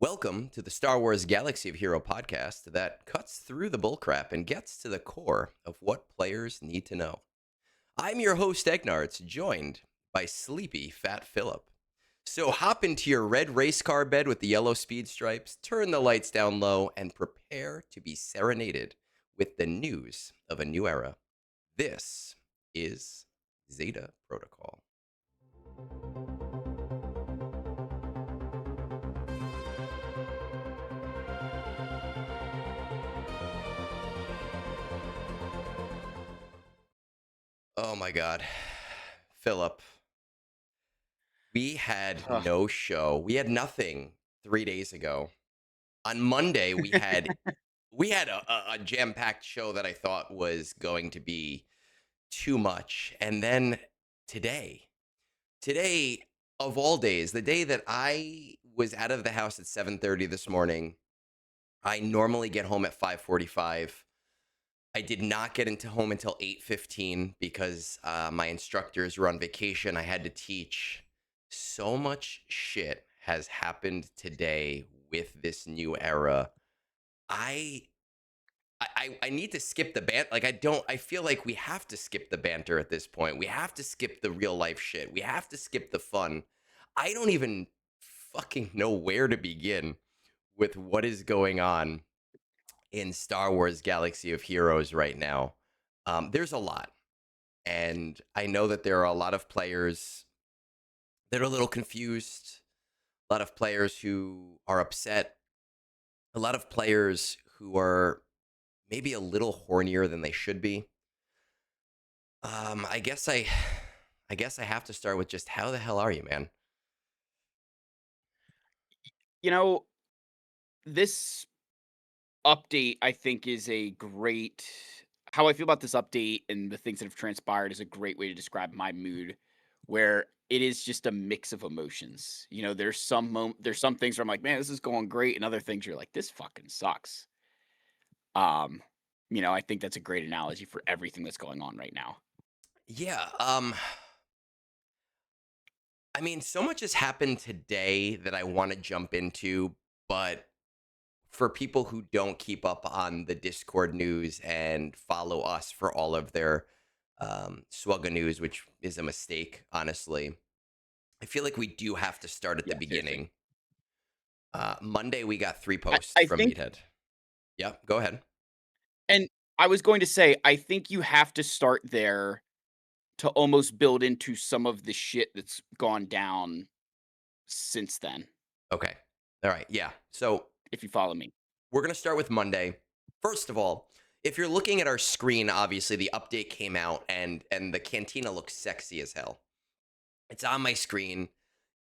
Welcome to the Star Wars Galaxy of Hero podcast that cuts through the bullcrap and gets to the core of what players need to know. I'm your host, Egnards, joined by sleepy Fat Phillip. So hop into your red race car bed with the yellow speed stripes, turn the lights down low, and prepare to be serenaded with the news of a new era. This is Zeta Protocol. Oh my God, Philip, we had Ugh. no show. We had nothing 3 days ago. On Monday, we had a jam-packed show that I thought was going to be too much. And then today, today of all days, the day that I was out of the house at 7:30 this morning, I normally get home at 5:45. I did not get into home until 8:15 because my instructors were on vacation. I had to teach. So much shit has happened today with this new era. I I need to skip the ban. Like I feel like we have to skip the banter at this point. We have to skip the real life shit. We have to skip the fun. I don't even fucking know where to begin with what is going on in Star Wars Galaxy of Heroes right now. There's a lot. And I know that there are a lot of players that are a little confused, a lot of players who are upset, a lot of players who are maybe a little hornier than they should be. I guess I have to start with just how the hell are you, man? You know, this update, I think, is a great how I feel about this update and the things that have transpired is a great way to describe my mood, where it is just a mix of emotions. There's some things where I'm like, "Man, this is going great," and other things you're like, "This fucking sucks." Um, I think that's a great analogy for everything that's going on right now. Yeah, I mean, so much has happened today that I want to jump into, but for people who don't keep up on the Discord news and follow us for all of their SWGOH news, which is a mistake, honestly, I feel like we do have to start at the Yeah, seriously. beginning. Monday, we got three I posts I from think Meathead. Yep, go ahead. and I was going to say, I think you have to start there to almost build into some of the shit that's gone down since then, Okay. All right. Yeah. So if you follow me. we're going to start with Monday. First of all, if you're looking at our screen, obviously the update came out and the Cantina looks sexy as hell. It's on my screen.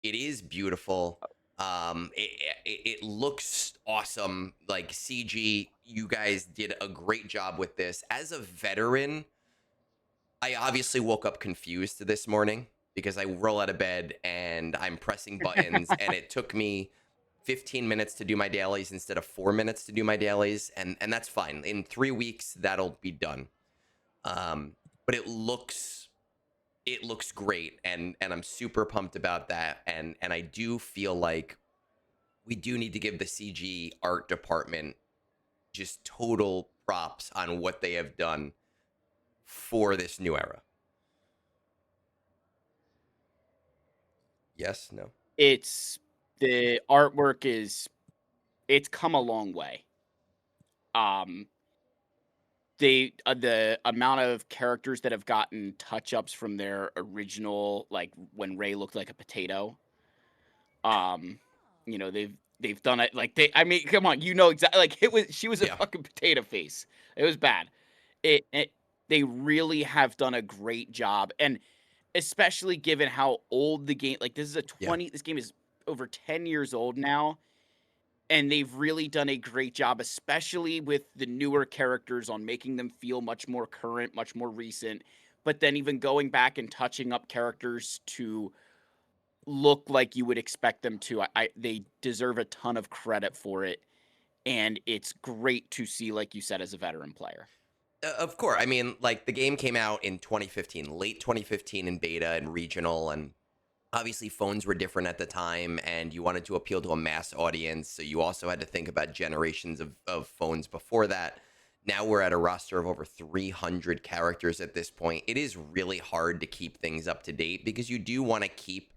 It is beautiful. It looks awesome. Like CG, you guys did a great job with this. As a veteran, I obviously woke up confused this morning because I roll out of bed and I'm pressing buttons, and it took me 15 minutes to do my dailies instead of 4 minutes to do my dailies, and that's fine. In 3 weeks, that'll be done. But it looks great, and I'm super pumped about that. And I do feel like we do need to give the CG art department just total props on what they have done for this new era. Yes, no. It's the artwork is it's come a long way. Um, the amount of characters that have gotten touch-ups from their original, like, when Rey looked like a potato, um, they've done it like they I mean, come on, exactly like, she was a Yeah. fucking potato face. It was bad. It they really have done a great job, and especially given how old the game like, Yeah. this game is over 10 years old now, and they've really done a great job, especially with the newer characters on making them feel much more current, much more recent, but then even going back and touching up characters to look like you would expect them to. They deserve a ton of credit for it, and it's great to see, like you said, as a veteran player. Of course. I mean, like the game came out in 2015, late 2015 in beta and regional, and Obviously, phones were different at the time, and you wanted to appeal to a mass audience. So you also had to think about generations of phones before that. Now we're at a roster of over 300 characters at this point. It is really hard to keep things up to date because you do want to keep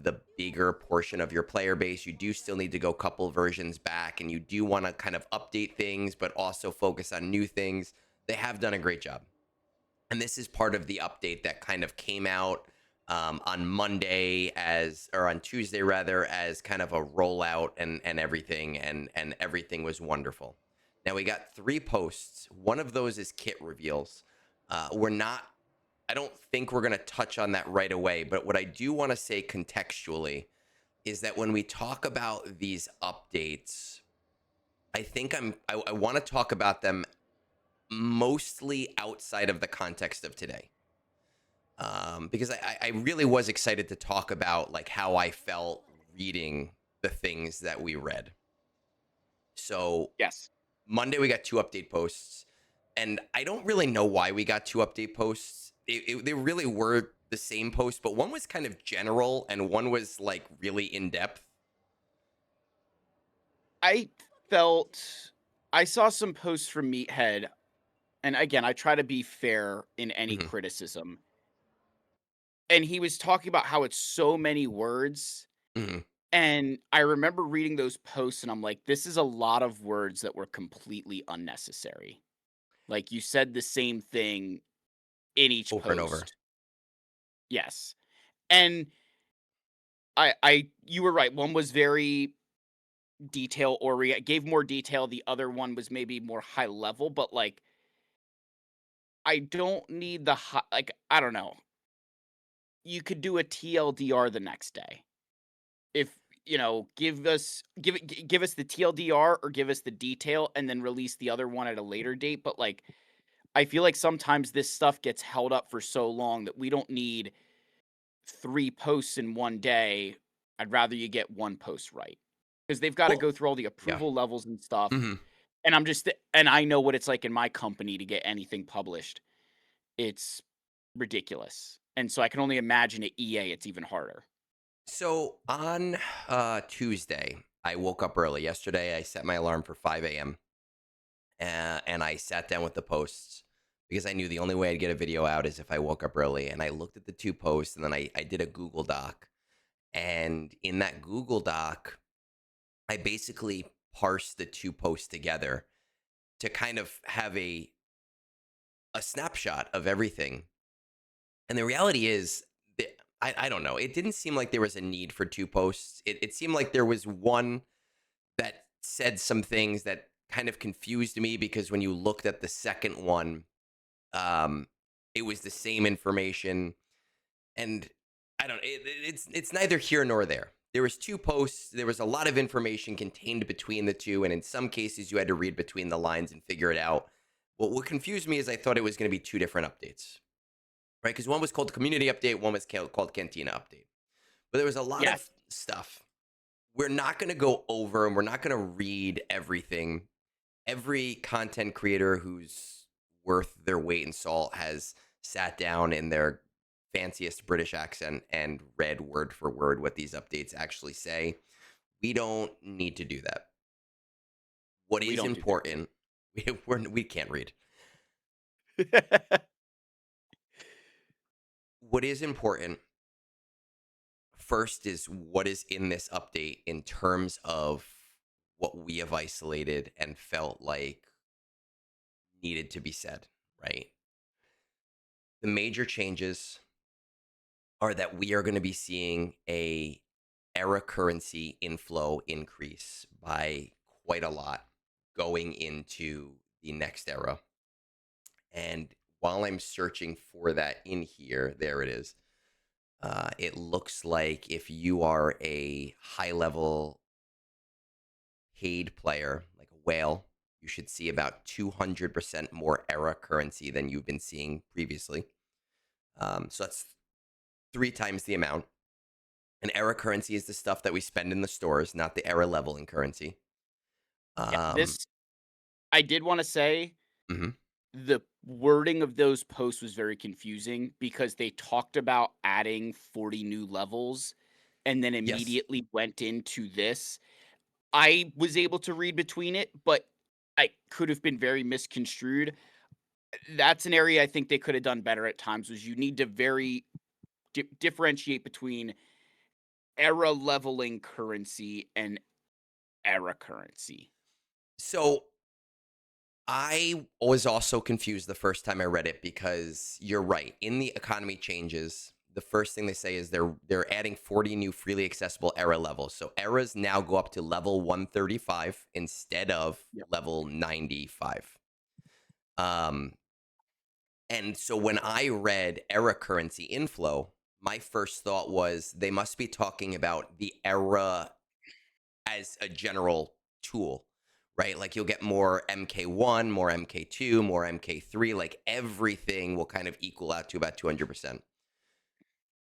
the bigger portion of your player base. You do still need to go a couple versions back, and you do want to kind of update things, but also focus on new things. They have done a great job. And this is part of the update that kind of came out on Monday or on Tuesday rather, as kind of a rollout and everything, and everything was wonderful. Now we got 3 posts. One of those is kit reveals. We're not. I don't think we're going to touch on that right away, but what I do want to say contextually is that when we talk about these updates, I think I want to talk about them mostly outside of the context of today, because I really was excited to talk about like how I felt reading the things that we read. So Yes. Monday we got 2 update posts, and I don't really know why we got 2 update posts. They really were the same post, but one was kind of general and one was like really in depth. I felt I saw some posts from Meathead, and again, I try to be fair in any Hmm. criticism. And he was talking about how it's so many words. Hmm. And I remember reading those posts and I'm like, this is a lot of words that were completely unnecessary. Like you said the same thing in each Over and over. post. Yes. And I you were right. One was very detail oriented, gave more detail. The other one was maybe more high level, but like I don't need the high, like I don't know. You could do a TLDR the next day. If, give us the TLDR or give us the detail and then release the other one at a later date, but, like, I feel like sometimes this stuff gets held up for so long that we don't need 3 posts in one day. I'd rather you get 1 post right, because 'cause they've gotta Well, go through all the yeah. approval levels and stuff, Hmm. and I know what it's like in my company to get anything published. It's ridiculous, and so I can only imagine at EA, it's even harder. So on Tuesday, I woke up early. Yesterday, I set my alarm for 5 a.m. And I sat down with the posts because I knew the only way I'd get a video out is if I woke up early. And I looked at the 2 posts, and then I did a Google Doc. And in that Google Doc, I basically parsed the 2 posts together to kind of have a snapshot of everything. And the reality is, I don't know. It didn't seem like there was a need for 2 posts. It seemed like there was one that said some things that kind of confused me because when you looked at the second one, um, it was the same information, and I don't. It's neither here nor there. There was 2 posts. There was a lot of information contained between the two, and in some cases, you had to read between the lines and figure it out. What confused me is I thought it was going to be 2 different updates, right? Because one was called Community Update, one was called Cantina Update. But there was a lot of Yes. stuff. We're not going to go over, and we're not going to read everything. Every content creator who's worth their weight in salt has sat down in their fanciest British accent and read word for word what these updates actually say. We don't need to do that. What We is don't do that. important, we can't read. What is important first is what is in this update in terms of what we have isolated and felt like needed to be said, right? The major changes are that we are going to be seeing a era currency inflow increase by quite a lot going into the next era. And while I'm searching for that in here, there it is. It looks like if you are a high level paid player, like a whale, you should see about 200% more era currency than you've been seeing previously. So that's 3 times the amount. And era currency is the stuff that we spend in the stores, not the era leveling currency. Yeah, Um, this I did wanna say, mhm. the wording of those posts was very confusing because they talked about adding 40 new levels and then Yes. immediately went into this. I was able to read between it, but I could have been very misconstrued. That's an area I think they could have done better at times was you need to very differentiate between era leveling currency and era currency. So I was also confused the first time I read it because you're right. In the economy changes, the first thing they say is they're adding 40 new freely accessible era levels. So eras now go up to level 135 instead of Yep. level 95. Um and so when I read era currency inflow, my first thought was they must be talking about the era as a general tool, right? Like you'll get more MK1, more MK2, more MK3, like everything will kind of equal out to about 200%.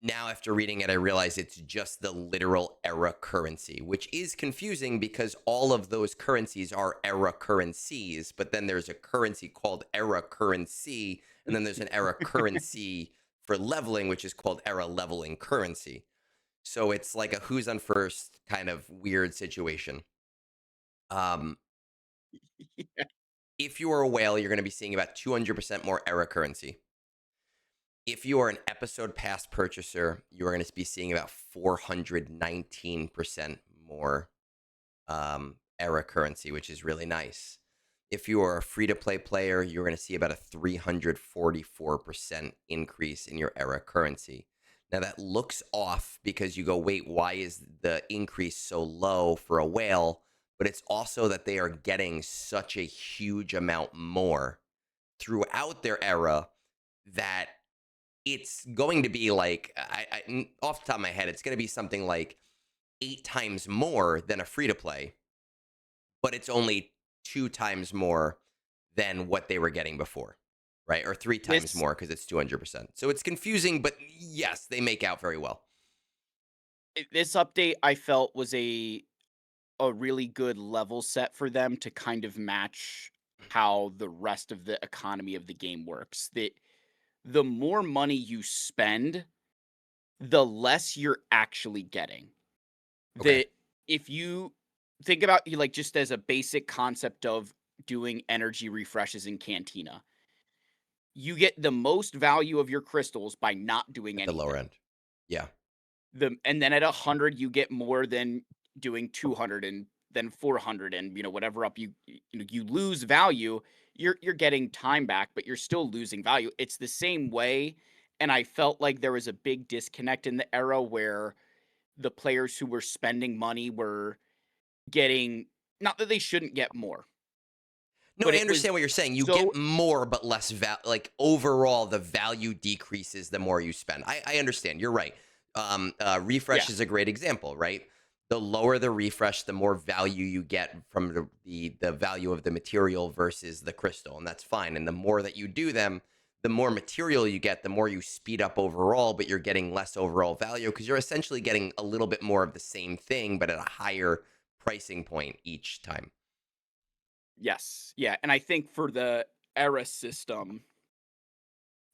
Now, after reading it, I realize it's just the literal era currency, which is confusing because all of those currencies are era currencies, but then there's a currency called era currency, and then there's an era currency for leveling, which is called era leveling currency. So it's like a who's on first kind of weird situation. Um, Yeah. if you are a whale, you're going to be seeing about 200% more era currency. If you are an episode pass purchaser, you are going to be seeing about 419% more era currency, which is really nice. If you are a free to play player, you're going to see about a 344% increase in your era currency. Now, that looks off because you go, wait, why is the increase so low for a whale? But it's also that they are getting such a huge amount more throughout their era that it's going to be like, off the top of my head, it's going to be something like 8 times more than a free to play, but it's only 2 times more than what they were getting before, right? Or 3 times This more because it's 200%. So it's confusing, but yes, they make out very well. this update I felt was a really good level set for them to kind of match how the rest of the economy of the game works. That the more money you spend, the less you're actually getting. Okay. That if you think about you like just as a basic concept of doing energy refreshes in Cantina, you get the most value of your crystals by not doing At the lower anything. end. Yeah. And then at 100 you get more than doing 200 and then 400 and whatever up you lose value. You're getting time back, but you're still losing value. It's the same way, and I felt like there was a big disconnect in the era where the players who were spending money were getting, not that they shouldn't get more, No, but I it was understand what you're saying. You so get more, but less like overall, the value decreases the more you spend. I understand. You're right. Refresh yeah. is a great example, right? The lower the refresh, the more value you get from the value of the material versus the crystal, and that's fine. And the more that you do them, the more material you get, the more you speed up overall, but you're getting less overall value because you're essentially getting a little bit more of the same thing, but at a higher pricing point each time. Yes, yeah, and I think for the era system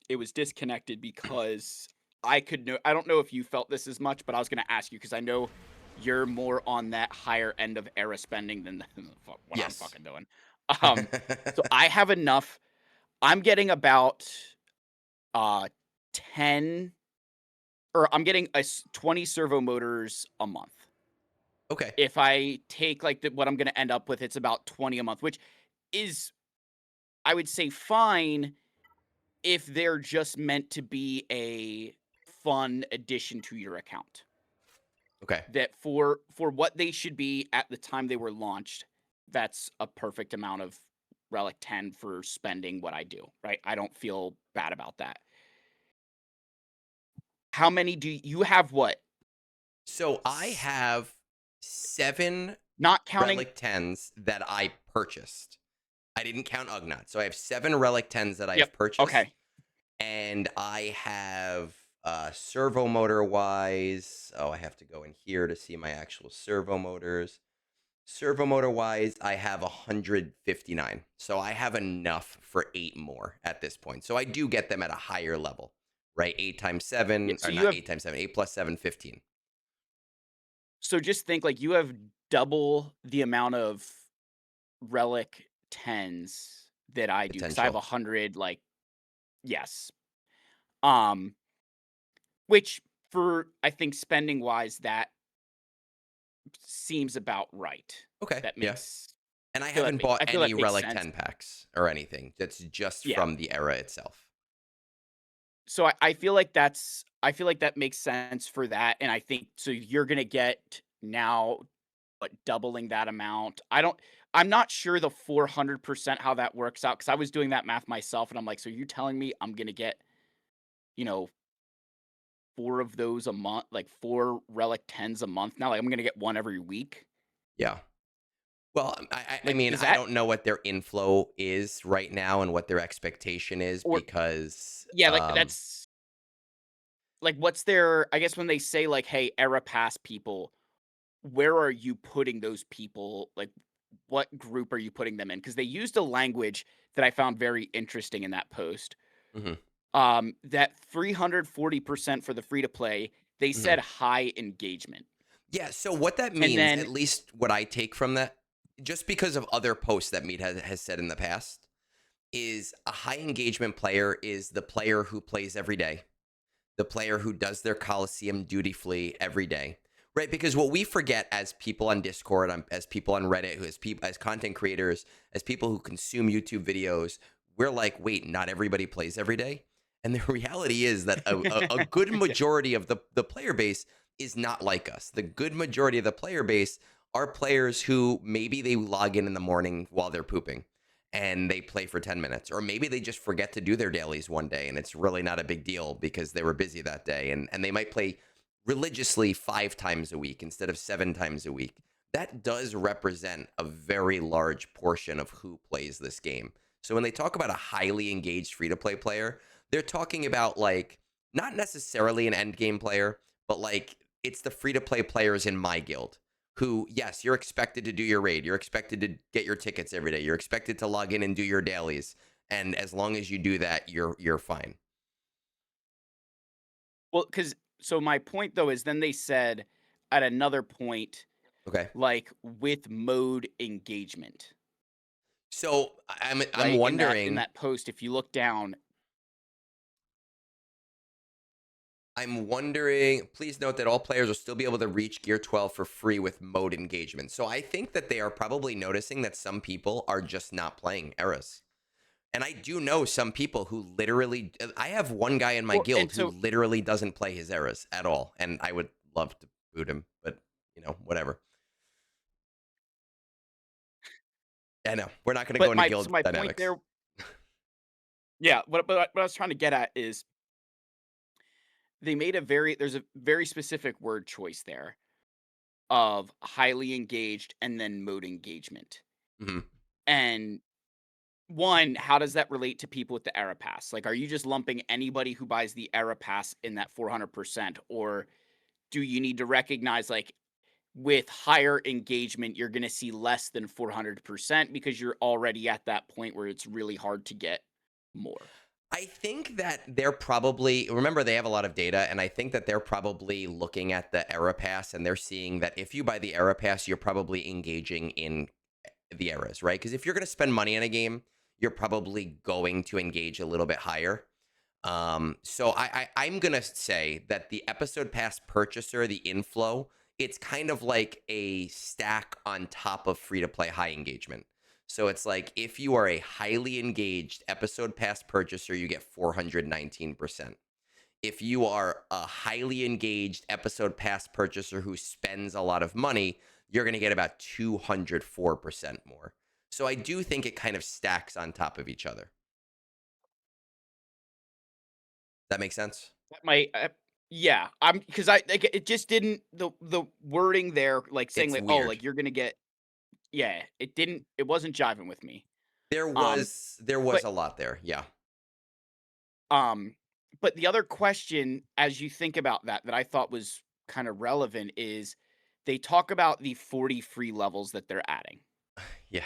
it was disconnected because I don't know if you felt this as much, but I was gonna ask you because I know you're more on that higher end of era spending than what I'm Yes. fucking doing. Um, so I have enough. I'm getting about, uh, 10, or I'm getting 20 servo motors a month. Okay. If I take, like, what I'm gonna end up with, it's about 20 a month, which is, I would say, fine if they're just meant to be a fun addition to your account. Okay. That for what they should be at the time they were launched, that's a perfect amount of Relic 10 for spending what I do, right? I don't feel bad about that. How many do you have? What? So I S- have 7 Not counting. Relic 10s that I purchased. I didn't count Ugnaught. So I have 7 Relic 10s that I have Yep. purchased. Okay. And I have servo motor wise. Oh, I have to go in here to see my actual servo motors. Servo motor wise, I have 159. So I have enough for 8 more at this point. So I do get them at a higher level, right? 8 times Yeah, 7, so or you not have 8 times 7, 8 plus 7, 15. so just think like you have double the amount of relic 10s that I do because I have Potential. 100 like yes. Um which for I think spending wise that seems about right. Okay. That Yeah. makes And I feel that haven't bought I feel any that makes Relic sense. 10 packs or anything. That's just Yeah. from the era itself. So I feel like I feel like that makes sense for that, and I think so you're gonna get now, what, doubling that amount. I'm not sure the 400% how that works out because I was doing that math myself, and I'm like, "So you're telling me I'm gonna get, you know, 4 of those a month, like 4 Relic 10s a month now? Like, I'm gonna get 1 every week?" Yeah. Well, I Like, mean, does I that don't know what their inflow is right now and what their expectation is or because, yeah, like, that's like, what's their I guess when they say, like, "Hey, era pass people," where are you putting those people? Like, what group are you putting them in? Because they used a language that I found very interesting in that post. mhm, That 340% for the free to play, they mhm. said high engagement. Yeah, so what that And means, then at least what I take from that, just because of other posts that Meat has said in the past, is a high engagement player is the player who plays every day, the player who does their Coliseum dutifully every day, right? Because what we forget as people on Discord, as people on Reddit, as people, as content creators, as people who consume YouTube videos, we're like, wait, not everybody plays every day. And the reality is that a good majority of the player base is not like us. The good majority of the player base are players who maybe they log in the morning while they're pooping and they play for 10 minutes, or maybe they just forget to do their dailies one day and it's really not a big deal because they were busy that day, and they might play religiously 5 times a week instead of 7 times a week. That does represent a very large portion of who plays this game. So when they talk about a highly engaged free to play player, they're talking about, like, not necessarily an end game player, but like it's the free to play players in my guild who, yes, you're expected to do your raid. You're expected to get your tickets every day. You're expected to log in and do your dailies. And as long as you do that, you're fine. well, because so my point though is then they said at another point, Okay. like with mode engagement, So I'm right? In wondering, that post, if you look down, please note that all players will still be able to reach Gear 12 for free with mode engagement. So I think that they are probably noticing that some people are just not playing Eras. And I do know some people who literally, I have one guy in my well, and guild who so literally doesn't play his Eras at all. And I would love to boot him, but whatever. I know. We're not going to go but into my so guild my point dynamics. there yeah, what I was trying to get at is they made there's a very specific word choice there of highly engaged and then mode engagement. Hmm. And one, how does that relate to people with the Era Pass? Like, are you just lumping anybody who buys the Era Pass in that 400%? Or do you need to recognize, like, with higher engagement, you're going to see less than 400% because you're already at that point where it's really hard to get more? I think that they're probably, remember, they have a lot of data, and I think that they're probably looking at the Era Pass and they're seeing that if you buy the Era Pass, you're probably engaging in the eras, right? Because if you're going to spend money in a game, you're probably going to engage a little bit higher. So I'm gonna say that the episode pass purchaser, the inflow, it's kind of like a stack on top of free to play high engagement. So it's like if you are a highly engaged episode pass purchaser, you get 419%. If you are a highly engaged episode pass purchaser who spends a lot of money, you're going to get about 204% more. So I do think it kind of stacks on top of each other. That makes sense? That might, yeah, I'm because I like it just didn't the wording there, like saying It's like, oh, weird. like you're gonna get, yeah, it wasn't jiving with me. There Um, was there was but a lot there. Yeah. um, but the other question as you think about that I thought was kind of relevant is they talk about the 40 free levels that they're adding. Yeah.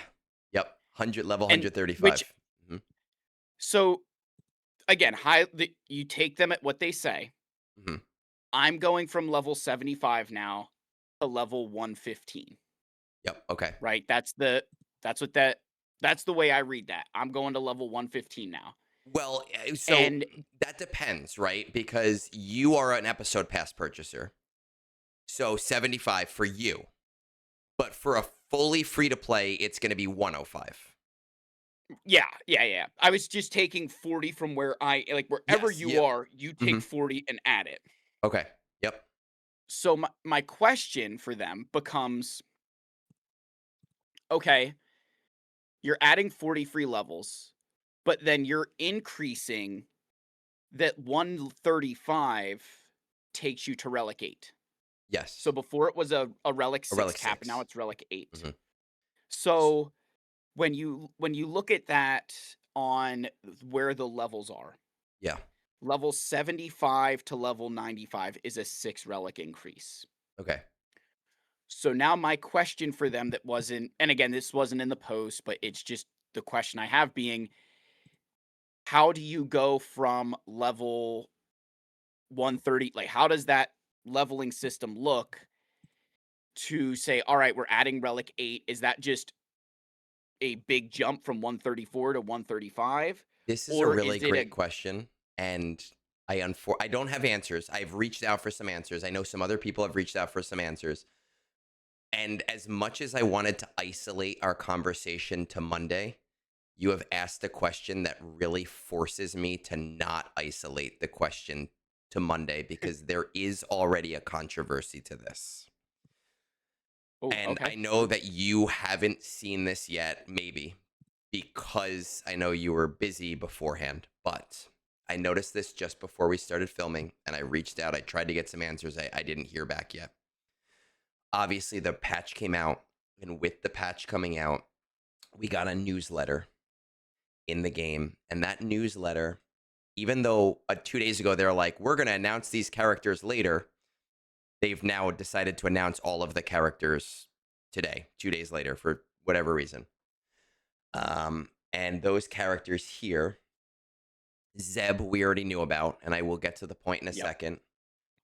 Yep. 100 level And which 135. Mhm. so again, you take them at what they say. Mhm. I'm going from level 75 now to level 115, Yep. Okay. right? That's what that's the way I read that. I'm going to level 115 now. Well, so And that depends, right? Because you are an episode pass purchaser. So 75 for you. But for a fully free to play, it's going to be 105. yeah. I was just taking 40 from where I like wherever Yes. you Yep. are, you take Mhm. 40 and add it. Okay. Yep. So my question for them becomes, okay, you're adding 40 free levels, but then you're increasing that 135 takes you to relic 8. Yes. So before it was a relic A 6 relic cap, and now 6. it's relic 8. Mhm. So when you look at that on where the levels are, Yeah. level 75 to level 95 is a 6 relic increase. Okay. So now my question for them that wasn't, and again, this wasn't in the post, but it's just the question I have being, how do you go from level 130? Like, how does that leveling system look to say, all right, we're adding relic 8? Is that just a big jump from 134 to 135? This is a Or really is it great a, question, and I don't have answers. I've reached out for some answers. I know some other people have reached out for some answers. And as much as I wanted to isolate our conversation to Monday, you have asked a question that really forces me to not isolate the question to Monday because there is already a controversy to this. oh, And okay. I know that you haven't seen this yet, maybe because I know you were busy beforehand, but I noticed this just before we started filming and I reached out. I tried to get some answers. I didn't hear back yet. Obviously, the patch came out, and with the patch coming out, we got a newsletter in the game. And that newsletter, even though 2 days ago they're like, we're going to announce these characters later, they've now decided to announce all of the characters today, 2 days later, for whatever reason. And those characters here, Zeb, we already knew about, and I will get to the point in a Yep. second.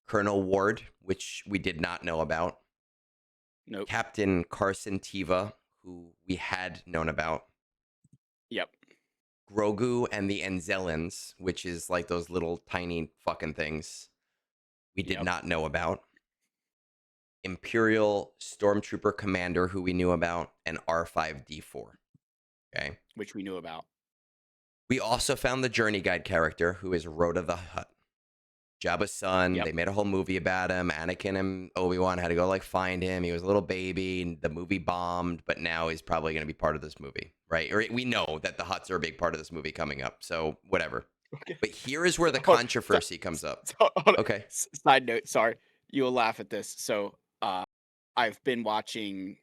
Colonel Ward, which we did not know about. Nope. Captain Carson Tiva, who we had known about. Yep. Grogu and the Enzelans, which is like those little tiny fucking things we did Yep. not know about. Imperial Stormtrooper Commander, who we knew about, and R5D4. Okay. Which we knew about. We also found the Journey Guide character, who is Rhoda the Hutt. Jabba's son. Yep. They made a whole movie about him. Anakin and Obi-Wan had to go like find him. He was a little baby. And the movie bombed, but now he's probably going to be part of this movie, right? Or we know that the Hutts are a big part of this movie coming up. So whatever. Okay. But here is where the Hold so controversy comes up. hold on. Okay. Side note, sorry. You'll laugh at this. So, I've been watching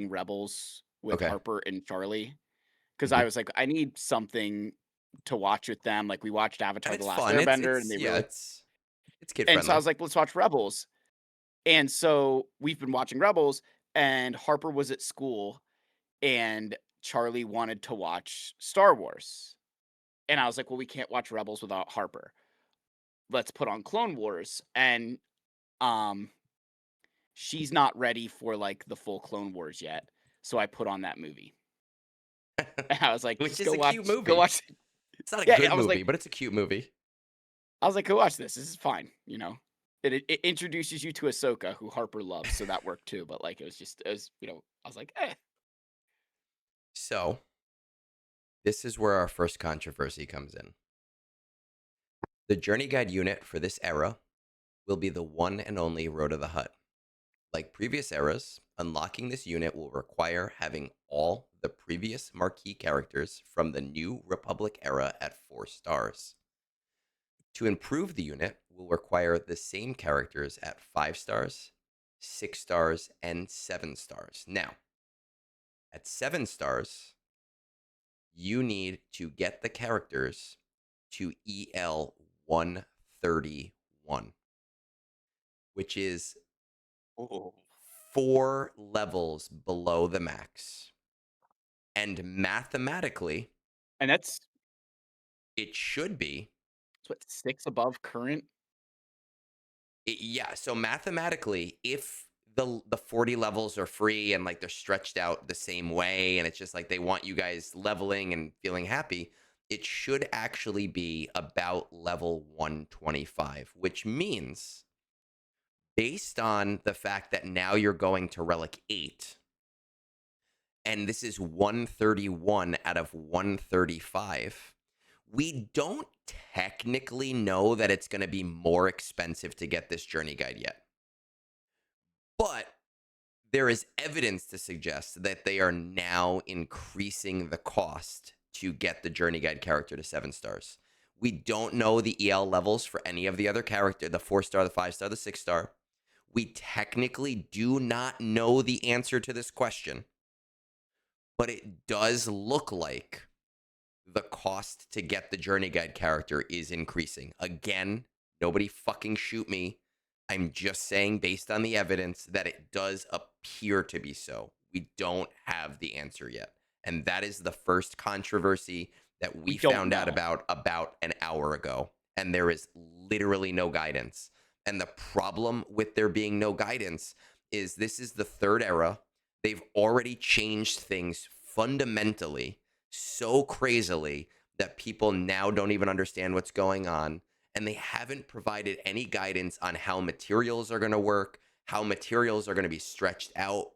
Rebels with Okay. Harper and Charlie because Mhm. I was like, I need something to watch with them. Like, we watched And Avatar: The it's Last fun. Airbender, and they Yeah, really, it's kid and so I friendly. was like, let's watch Rebels. And so we've been watching Rebels, and Harper was at school, and Charlie wanted to watch Star Wars. And I was like, well, we can't watch Rebels without Harper. Let's put on Clone Wars. And um she's not ready for like the full Clone Wars yet. So I put on that movie. And I was like, Which just is a cute go movie. watch. It's not a Yeah, good I was movie, like, but it's a cute movie. go watch this. This is fine, you know. It introduces you to Ahsoka, who Harper loves, so that worked too. But like, it was, I was like, eh. So this is where our first controversy comes in. The Journey Guide unit for this era will be the one and only Road of the Hutt. Like previous eras, unlocking this unit will require having all the previous marquee characters from the New Republic era at 4 stars. To improve the unit will require the same characters at 5 stars, 6 stars, and 7 stars. Now, at 7 stars, you need to get the characters to EL 131, which is Oh. 4 levels below the max. And mathematically, And it should be that's what, 6 above current? yeah, so mathematically, if the 40 levels are free and like they're stretched out the same way and it's just like they want you guys leveling and feeling happy, it should actually be about level 125, which means based on the fact that now you're going to relic 8 and this is 131 out of 135, we don't technically know that it's going to be more expensive to get this journey guide yet. But there is evidence to suggest that they are now increasing the cost to get the journey guide character to 7 stars. We don't know the EL levels for any of the other character, the 4 star, the 5 star, the 6 star. We technically do not know the answer to this question, but it does look like the cost to get the journey guide character is increasing. Again, nobody fucking shoot me. I'm just saying, based on the evidence, that it does appear to be so. We don't have the answer yet. And that is the first controversy that We we don't found out know. about an hour ago. And there is literally no guidance. And the problem with there being no guidance is this is the third era. They've already changed things fundamentally so crazily that people now don't even understand what's going on. And they haven't provided any guidance on how materials are going to work, how materials are going to be stretched out.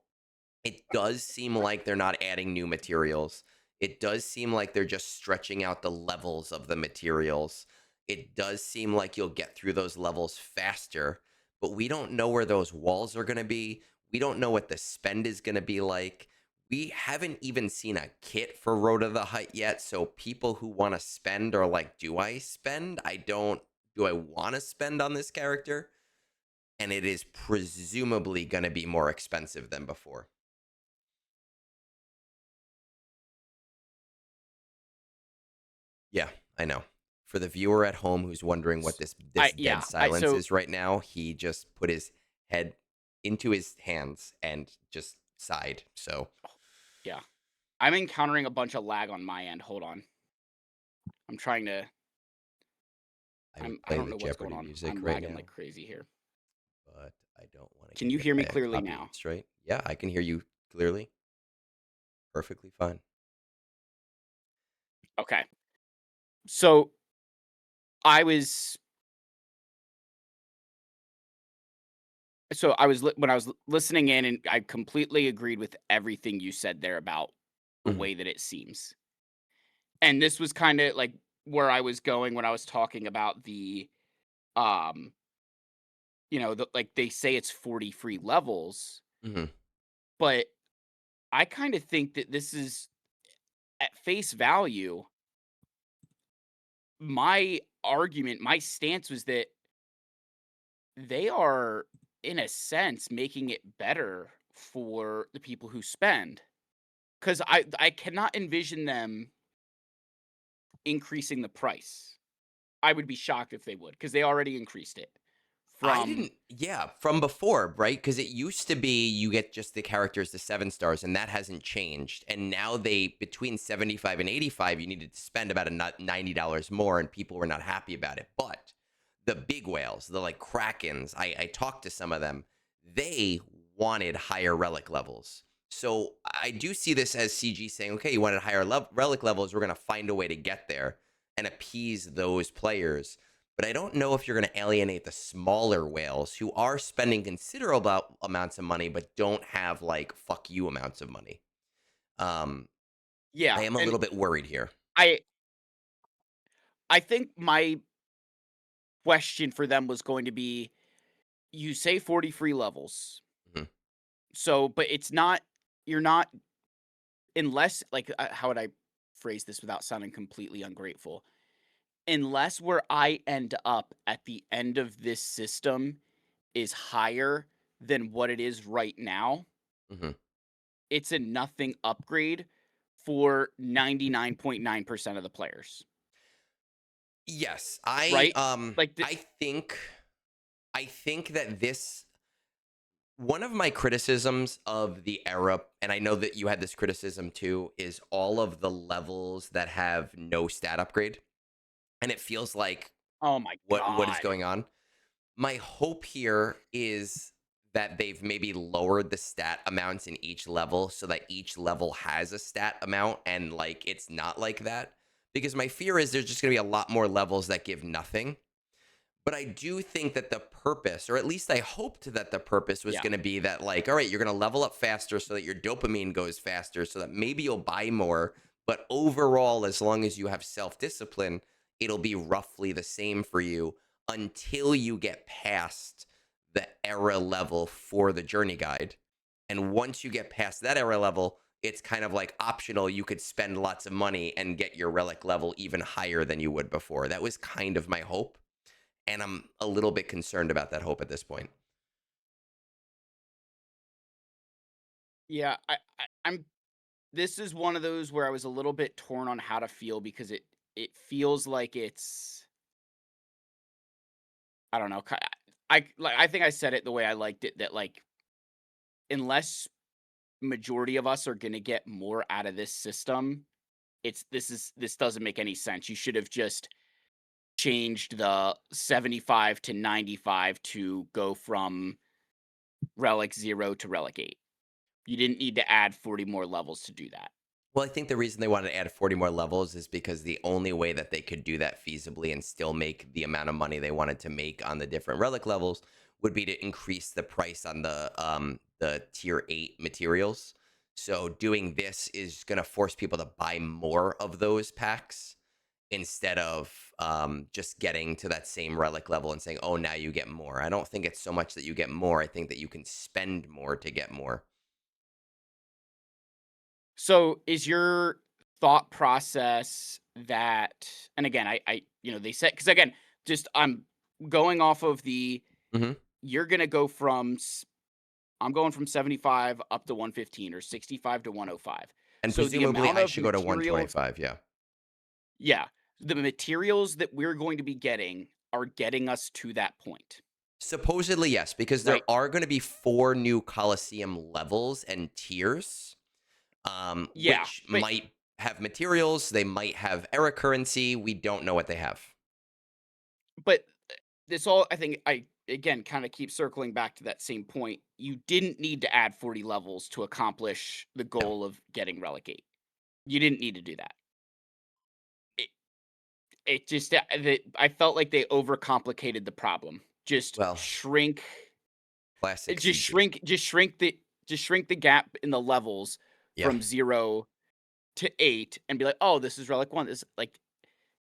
It does seem like they're not adding new materials. It does seem like they're just stretching out the levels of the materials. It does seem like you'll get through those levels faster, but we don't know where those walls are going to be. We don't know what the spend is going to be like. We haven't even seen a kit for Road to the Hut yet. So people who want to spend are like, do I spend? Do I want to spend on this character? And it is presumably going to be more expensive than before. Yeah, I know. For the viewer at home who's wondering what S this dead I silence so is right now, he just put his head into his hands and just sighed. So yeah. I'm encountering a bunch of lag on my end, hold on. I'm trying to I would I play don't the know what's going Jeopardy on. music I'm right lagging now, like crazy here. but I don't want to Can get you hit hear by me a clearly now? copyright strike. Yeah, I can hear you clearly, perfectly fine. Okay. So, I was I was when I was listening in, and I completely agreed with everything you said there about the Mhm, way that it seems. And this was kinda like where I was going when I was talking about um, like they say it's 40 free levels, mhm. but I kinda think that this is at face value, my stance was that they are, in a sense, making it better for the people who spend. Because I cannot envision them increasing the price. I would be shocked if they would, because they already increased it I from didn't, yeah, from before, right? Because it used to be you get just the characters to 7 stars, and that hasn't changed. And now they, between 75 and 85, you needed to spend about a $90 more, and people were not happy about it. But the big whales, the like Krakens, I talked to some of them, they wanted higher relic levels. So I do see this as CG saying, okay, you wanted higher relic levels, we're going to find a way to get there and appease those players, but I don't know if you're going to alienate the smaller whales who are spending considerable amounts of money but don't have like fuck you amounts of money. Um, I yeah, am a and little bit worried here. I I think my question for them was going to be, you say 40 free levels. Mhm, So, but it's not you're not unless like how would I phrase this without sounding completely ungrateful? Unless where I end up at the end of this system is higher than what it is right now, mhm. it's a nothing upgrade for 99.9% of the players, Yes, right? Like the I think that this One of my criticisms of the era, and I know that you had this criticism too, is all of the levels that have no stat upgrade. And it feels like Oh my what is god. going on. My hope here is that they've maybe lowered the stat amounts in each level so that each level has a stat amount and like it's not like that. Because my fear is there's just going to be a lot more levels that give nothing. But I do think that the purpose, or at least I hoped that the purpose was Yeah. going to be that, like, all right, you're going to level up faster so that your dopamine goes faster, so that maybe you'll buy more. But overall, as long as you have self discipline, it'll be roughly the same for you until you get past the era level for the journey guide. And once you get past that era level, it's kind of like optional. You could spend lots of money and get your relic level even higher than you would before. That was kind of my hope, and I'm a little bit concerned about that hope at this point. Yeah, I'm this is one of those where I was a little bit torn on how to feel because it feels like it's I don't know. I think I said it the way I liked it, that like unless majority of us are going to get more out of this system, this doesn't make any sense. You should have just changed the 75 to 95 to go from relic 0 to relic 8. You didn't need to add 40 more levels to do that. Well, I think the reason they wanted to add 40 more levels is because the only way that they could do that feasibly and still make the amount of money they wanted to make on the different relic levels would be to increase the price on the tier 8 materials. So doing this is going to force people to buy more of those packs instead of just getting to that same relic level and saying, "Oh, now you get more." I don't think it's so much that you get more. I think that you can spend more to get more. So, is your thought process that and again, they said because again, just I'm going off of the Mhm. you're gonna go from I'm going from 75 up to 115 or 65 to 105. And So the presumably amount I of should go to materials 125, yeah. yeah, the materials that we're going to be getting are getting us to that point, Supposedly, yes, because there right? are gonna be 4 new Colosseum levels and tiers, Yeah, which but might have materials, they might have era currency, we don't know what they have. but this all I think I again kind of keep circling back to that same point. You didn't need to add 40 levels to accomplish the No. goal of getting Relegate. You didn't need to do that. It, it just I felt like they overcomplicated the problem. Just Well, shrink, classic just CG. shrink, just shrink the just shrink the gap in the levels Yeah, from 0 to 8 and be like, "Oh, this is relic 1." This like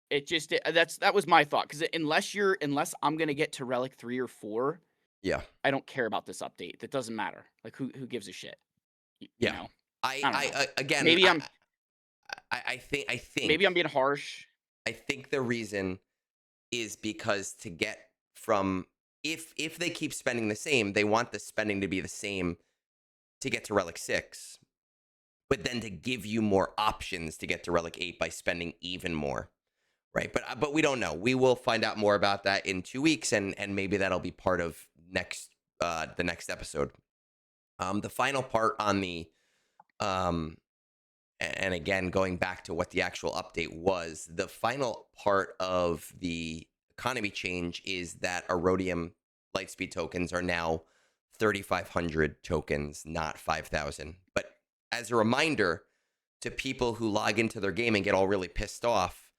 that was my thought cuz unless I'm going to get to relic 3 or 4, yeah, I don't care about this update. That doesn't matter. Like who gives a shit? You yeah. know? I don't know. Again, Maybe I'm I think maybe I'm being harsh. I think the reason is because to get from, if they keep spending the same, they want the spending to be the same to get to Relic 6, but then to give you more options to get to Relic 8 by spending even more, right? But we don't know. We will find out more about that in 2 weeks, and maybe that'll be part of the next episode. The final part on the um and again, going back to what the actual update was, the final part of the economy change is that Erodium Lightspeed tokens are now 3,500 tokens, not 5,000. But as a reminder to people who log into their game and get all really pissed off,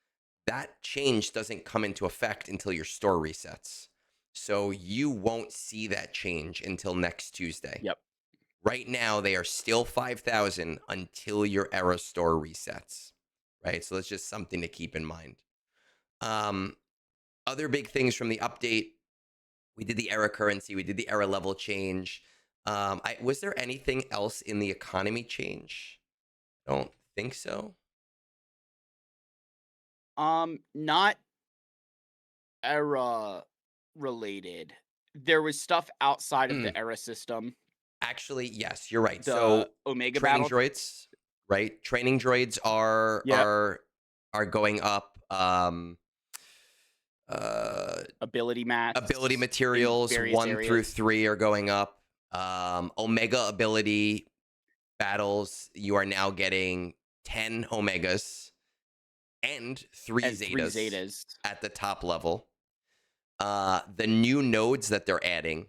that change doesn't come into effect until your store resets. So you won't see that change until next Tuesday. Yep. Right now, they are still 5,000 until your era store resets. Right. So that's just something to keep in mind. Um, Other big things from the update, we did the era currency, we did the era level change. Was there anything else in the economy change? I don't think so. Not era related. There was stuff outside of Mm, the era system. actually, yes, you're right. The So Omega training battle. droids, right? Training droids are Yep. are are going up. Uh, Ability Ability mats in materials various 1 through areas. 3 are going up. Omega ability battles, you are now getting 10 Omegas and 3 and 3 Zetas Zetas. at the top level. The new nodes that they're adding,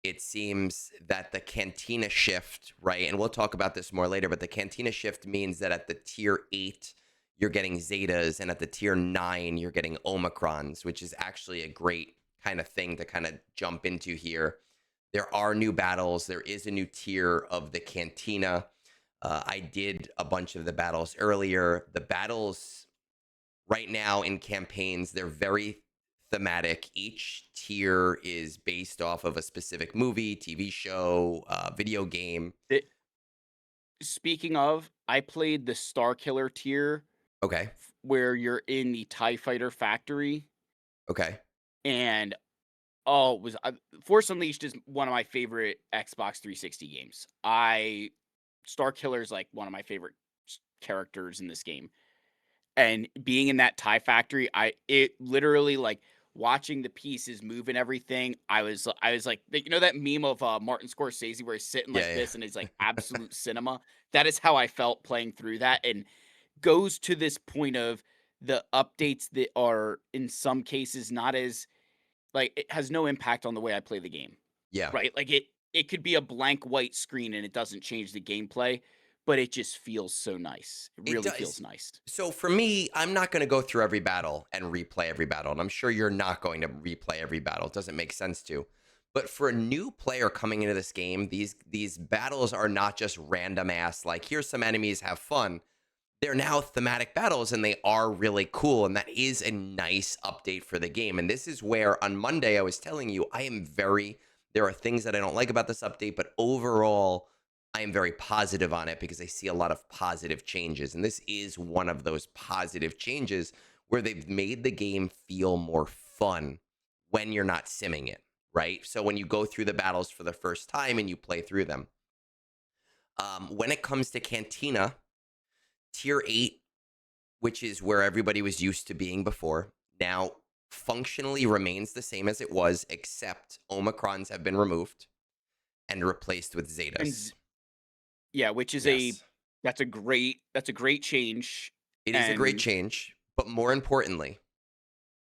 it seems that the Cantina shift, right? And we'll talk about this more later, but the Cantina shift means that at the tier 8, you're getting Zetas, and at the tier 9, you're getting Omicrons, which is actually a great kind of thing to kind of jump into here. There are new battles. There is a new tier of the Cantina. I did a bunch of the battles earlier. The battles right now in campaigns, they're very thematic. Each tier is based off of a specific movie, TV show, video game. It Speaking of, I played the Star Killer tier Okay. where you're in the TIE Fighter factory, Okay. and, oh, it was Force Unleashed is one of my favorite Xbox 360 games. I Star Killer is, like, one of my favorite characters in this game. And being in that tie factory, it literally, like, watching the pieces move and everything, I was like, you know that meme of, Martin Scorsese where he's sitting like Yeah. this and he's like absolute cinema? That is how I felt playing through that, and goes to this point of the updates that are, in some cases, not as like, it has no impact on the way I play the game, Yeah. right? Like, it could be a blank white screen and it doesn't change the gameplay, but it just feels so nice. It It really feels does. nice. So for me, I'm not going to go through every battle and replay every battle. And I'm sure you're not going to replay every battle. It doesn't make sense to. But for a new player coming into this game, these battles are not just random ass like here's some enemies, have fun. They're now thematic battles and they are really cool. And that is a nice update for the game. And this is where on Monday I was telling you there are things that I don't like about this update, but overall I am very positive on it because I see a lot of positive changes. And this is one of those positive changes where they've made the game feel more fun when you're not simming it, right? So when you go through the battles for the first time and you play through them. When it comes to Cantina, tier 8, which is where everybody was used to being before, now functionally remains the same as it was, except Omicrons have been removed and replaced with And Zetas. Yeah, which is Yes. that's a great change, It is a great and change, but more importantly,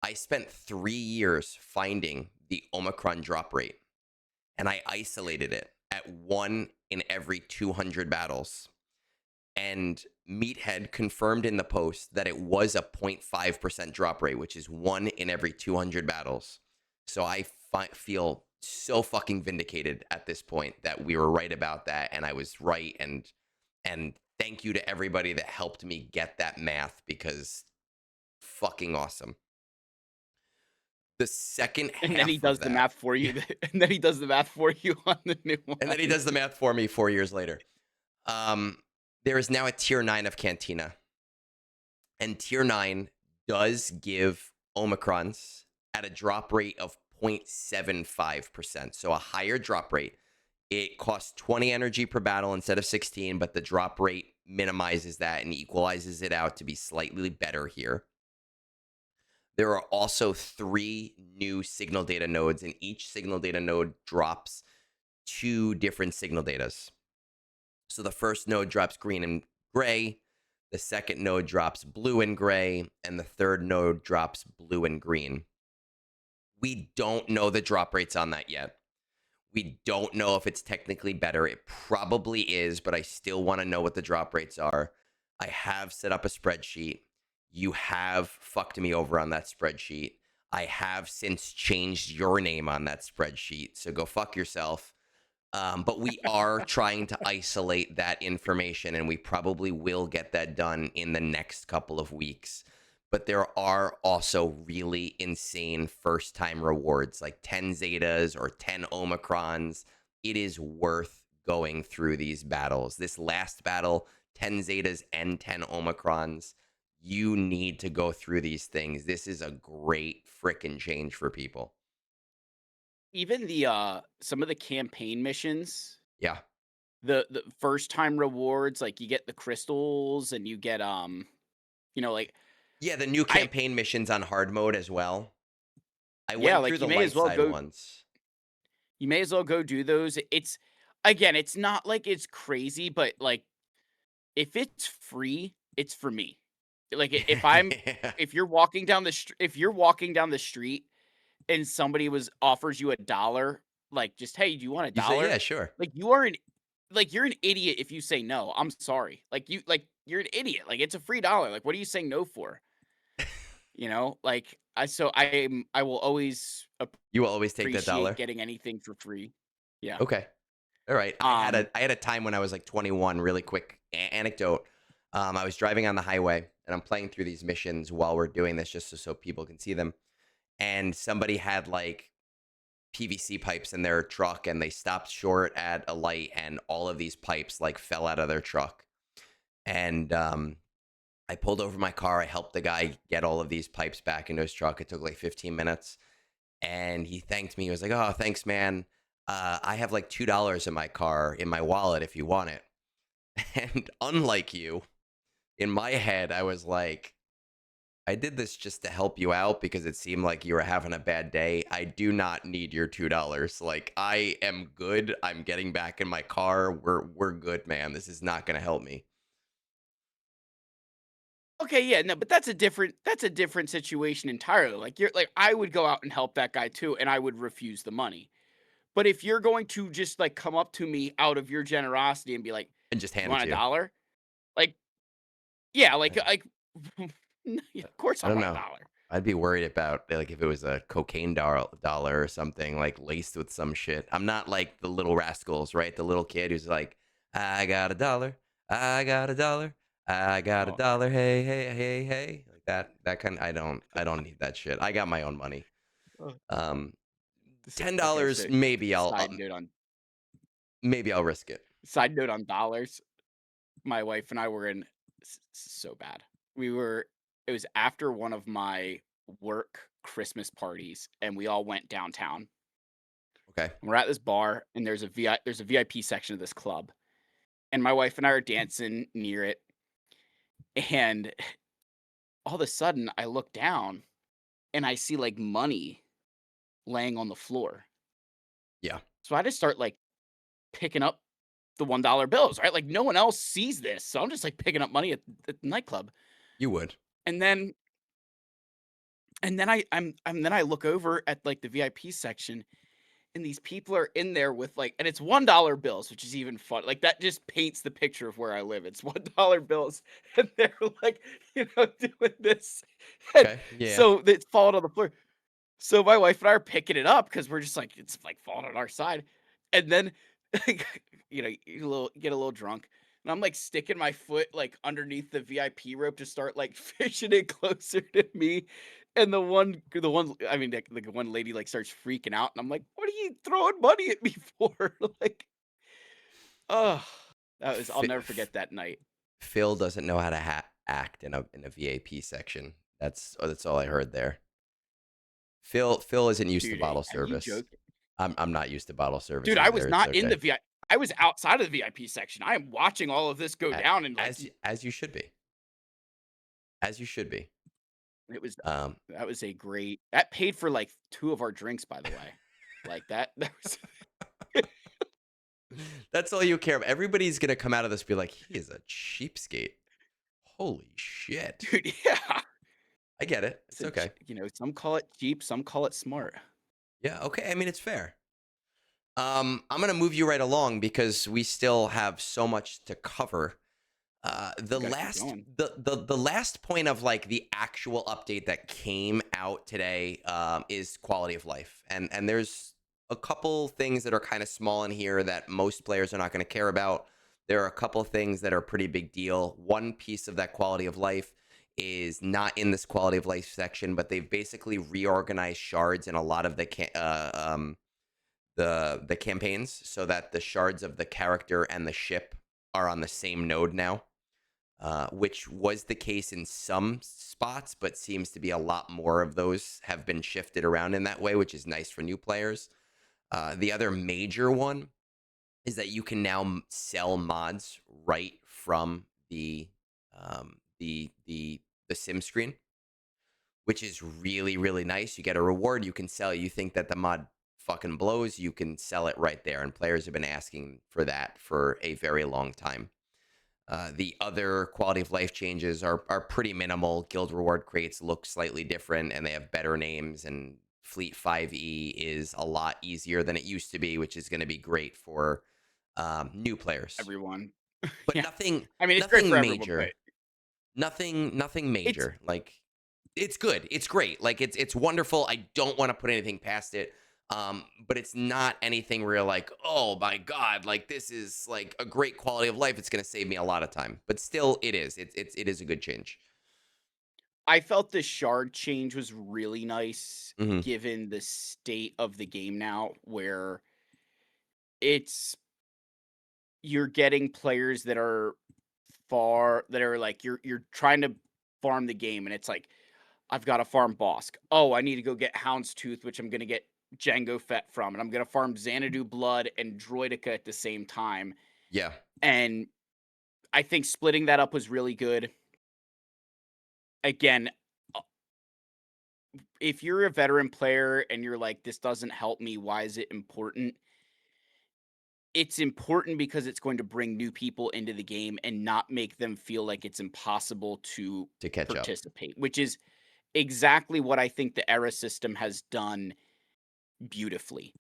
I spent 3 years finding the Omicron drop rate, and I isolated it at 1 in every 200 battles. And Meathead confirmed in the post that it was a 0.5% drop rate, which is 1 in every 200 battles. So I feel so fucking vindicated at this point that we were right about that, and I was right. And thank you to everybody that helped me get that math because fucking awesome. The second and then he half does of the that, math for yeah, you, and then he does the math for you on the new and then he does the ones. math for me 4 years later. Um, there is now a tier 9 of Cantina, and tier 9 does give Omicrons at a drop rate of 0.75%. So a higher drop rate. It costs 20 energy per battle instead of 16, but the drop rate minimizes that and equalizes it out to be slightly better here. There are also 3 new signal data nodes, and each signal data node drops 2 different signal datas. So the first node drops green and gray, the second node drops blue and gray, and the third node drops blue and green. We don't know the drop rates on that yet. We don't know if it's technically better. It probably is, but I still want to know what the drop rates are. I have set up a spreadsheet. You have fucked me over on that spreadsheet. I have since changed your name on that spreadsheet. So go fuck yourself. But we are trying to isolate that information, and we probably will get that done in the next couple of weeks. But there are also really insane first time rewards like 10 Zetas or 10 Omicrons. It is worth going through these battles. This last battle, 10 Zetas and 10 Omicrons. You need to go through these things. This is a great freaking change for people. Even the some of the campaign missions, Yeah. the first time rewards, like you get the crystals and you get like Yeah, the new I campaign missions on hard mode as well. I yeah, went through like the light side once. you may as well go do those. again, it's not like it's crazy, but, like, if it's free, it's for me. Like, I if I'm Yeah. if you're walking down the street and somebody was offers you $1, like, just, "Hey, do you want a You say, dollar?" "Yeah, sure." Like, you are an like, you're an idiot if you say no, I'm sorry. You're an idiot, like, it's a free dollar, like, what are you saying no for? You know? Like, I will always You will always take that appreciate dollar? getting anything for free. Yeah. Okay. Alright. Um I had a time when I was, like, 21, really quick anecdote. I was driving on the highway, and I'm playing through these missions while we're doing this just so people can see them, and somebody had, like, PVC pipes in their truck, and they stopped short at a light, and all of these pipes, like, fell out of their truck, and, I pulled over my car, I helped the guy get all of these pipes back into his truck. It took, like, 15 minutes, and he thanked me. He was like, "Oh, thanks, man. I have like $2 in my car in my wallet if you want it." And unlike you, in my head, I was like, "I did this just to help you out because it seemed like you were having a bad day. I do not need your $2. Like, I am good. I'm getting back in my car. We're good, man. This is not going to help me." Okay, yeah, no, but that's a different situation entirely. Like you're like I would go out and help that guy too, and I would refuse the money. But if you're going to just like come up to me out of your generosity and be like, And just "You hand it want a to you. dollar?" Like, yeah, Yeah. yeah, of course I I don't want a know. dollar. I'd be worried about like if it was a cocaine dollar or something like laced with some shit. I'm not like the little rascals, right? The little kid who's like, "I got a dollar, I got a dollar, I got a Oh, dollar, hey, hey, hey, hey," like that kind. I don't need that shit. I got my own money. uh, Um, okay, $10 so maybe maybe I'll risk it. side note on dollars. My wife and I were in so bad. We were it was after one of my work Christmas parties and we all went downtown. Okay. We're at this bar and there's a VIP section of this club. And my wife and I are dancing near it and all of a sudden I look down and I see like money laying on the floor. Yeah, So I just start like picking up the $1 bills, right? Like no one else sees this. So I'm just like picking up money at the nightclub. you would. And then then I look over at, like, the VIP section, and these people are in there with, like and it's $1 bills, which is even fun like, that just paints the picture of where I live. It's $1 bills, and they're, like, doing this, and Okay. Yeah. so it's falling on the floor. So my wife and I are picking it up because 'cause we're just like, it's, like, falling on our side, and then, you get a little drunk, and I'm, like, sticking my foot, like, underneath the VIP rope to start, like, fishing it closer to me, and the one I mean, the one lady, like, starts freaking out, and I'm like, "What are you throwing money at me for?" Like, oh, I'll never forget that night. Phil doesn't know how to act in a VIP section. That's all I heard there. Phil isn't used to Dude, bottle are you service. joking? I'm not used to bottle service Dude, I either. was It's not in okay. the VIP. I was outside of the VIP section. I am watching all of this go down and, like, As you should be. As you should be. it was Um, that was a great that paid for, like, 2 of our drinks, by the way. Like, that was that's all you care about. Everybody's gonna come out of this be like, he is a cheapskate. Holy shit. dude, yeah. I get it. It's It's a ch okay. some call it cheap, some call it smart. Yeah, okay. I mean, it's fair. I'm gonna move you right along because we still have so much to cover. We gotta keep going. The last point of like the actual update that came out today is quality of life, and there's a couple things that are kind of small in here that most players are not going to care about. There are a couple things that are a pretty big deal. One piece of that quality of life is not in this quality of life section, but they've basically reorganized shards in a lot of the campaigns so that the shards of the character and the ship are on the same node now, which was the case in some spots, but seems to be a lot more of those have been shifted around in that way, which is nice for new players. The other major one is that you can now sell mods right from the sim screen, which is really really nice. You get a reward, you can sell. You think that the mod fucking blows, you can sell it right there. And players have been asking for that for a very long time. The other quality of life changes are pretty minimal. Guild reward crates look slightly different, and they have better names. And Fleet 5e is a lot easier than it used to be, which is going to be great for new players. Everyone. But Yeah. I mean, it's great for nothing everyone, but major. Nothing it's major. Like it's good. It's great. Like it's wonderful. I don't want to put anything past it. But it's not anything real like, oh my God, like this is like a great quality of life. It's gonna save me a lot of time. But still it is. It is a good change. I felt the shard change was really nice Hmm. given the state of the game now where it's you're getting players that are like you're trying to farm the game and it's like I've got to farm Bosk. Oh, I need to go get Houndstooth, which I'm going to get Django Fett from, and I'm going to farm Xanadu Blood and Droidica at the same time. Yeah. And I think splitting that up was really good. Again, uh, if you're a veteran player and you're like, this doesn't help me, why is it important? It's important because it's going to bring new people into the game and not make them feel like it's impossible to To catch up. participate, which is exactly what I think the era system has done beautifully.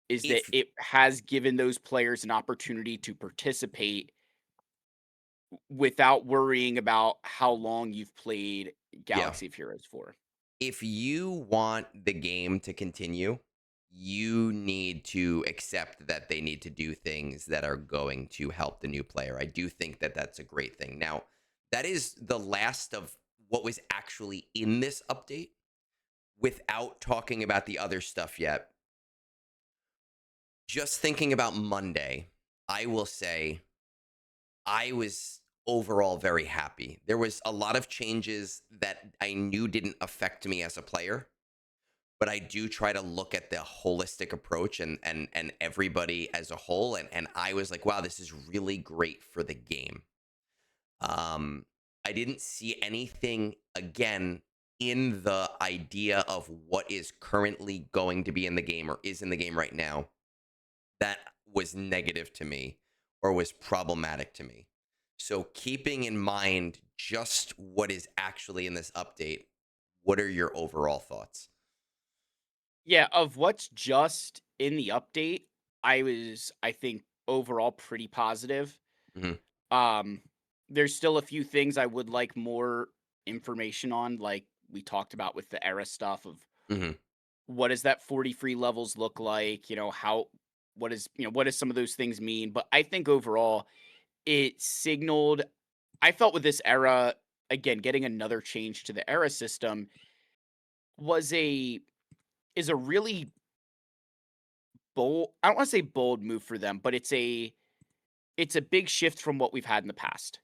Is that If it has given those players an opportunity to participate without worrying about how long you've played Yeah. Galaxy of Heroes for. If you want the game to continue, you need to accept that they need to do things that are going to help the new player. I do think that that's a great thing. Now, that is the last of what was actually in this update without talking about the other stuff yet. Just thinking about Monday, I will say I was overall very happy. There was a lot of changes that I knew didn't affect me as a player, but I do try to look at the holistic approach and everybody as a whole. And I was like, wow, this is really great for the game. I didn't see anything again in the idea of what is currently going to be in the game or is in the game right now that was negative to me or was problematic to me. So keeping in mind just what is actually in this update, what are your overall thoughts? Yeah, of what's just in the update, I think overall pretty positive. Hmm. Um there's still a few things I would like more information on, like we talked about with the era stuff of Hmm. what does that 40 free levels look like, how what does some of those things mean? But I think overall it signaled I felt with this era, again, getting another change to the era system was a is a really bold, I don't want to say bold move for them, but it's a big shift from what we've had in the past.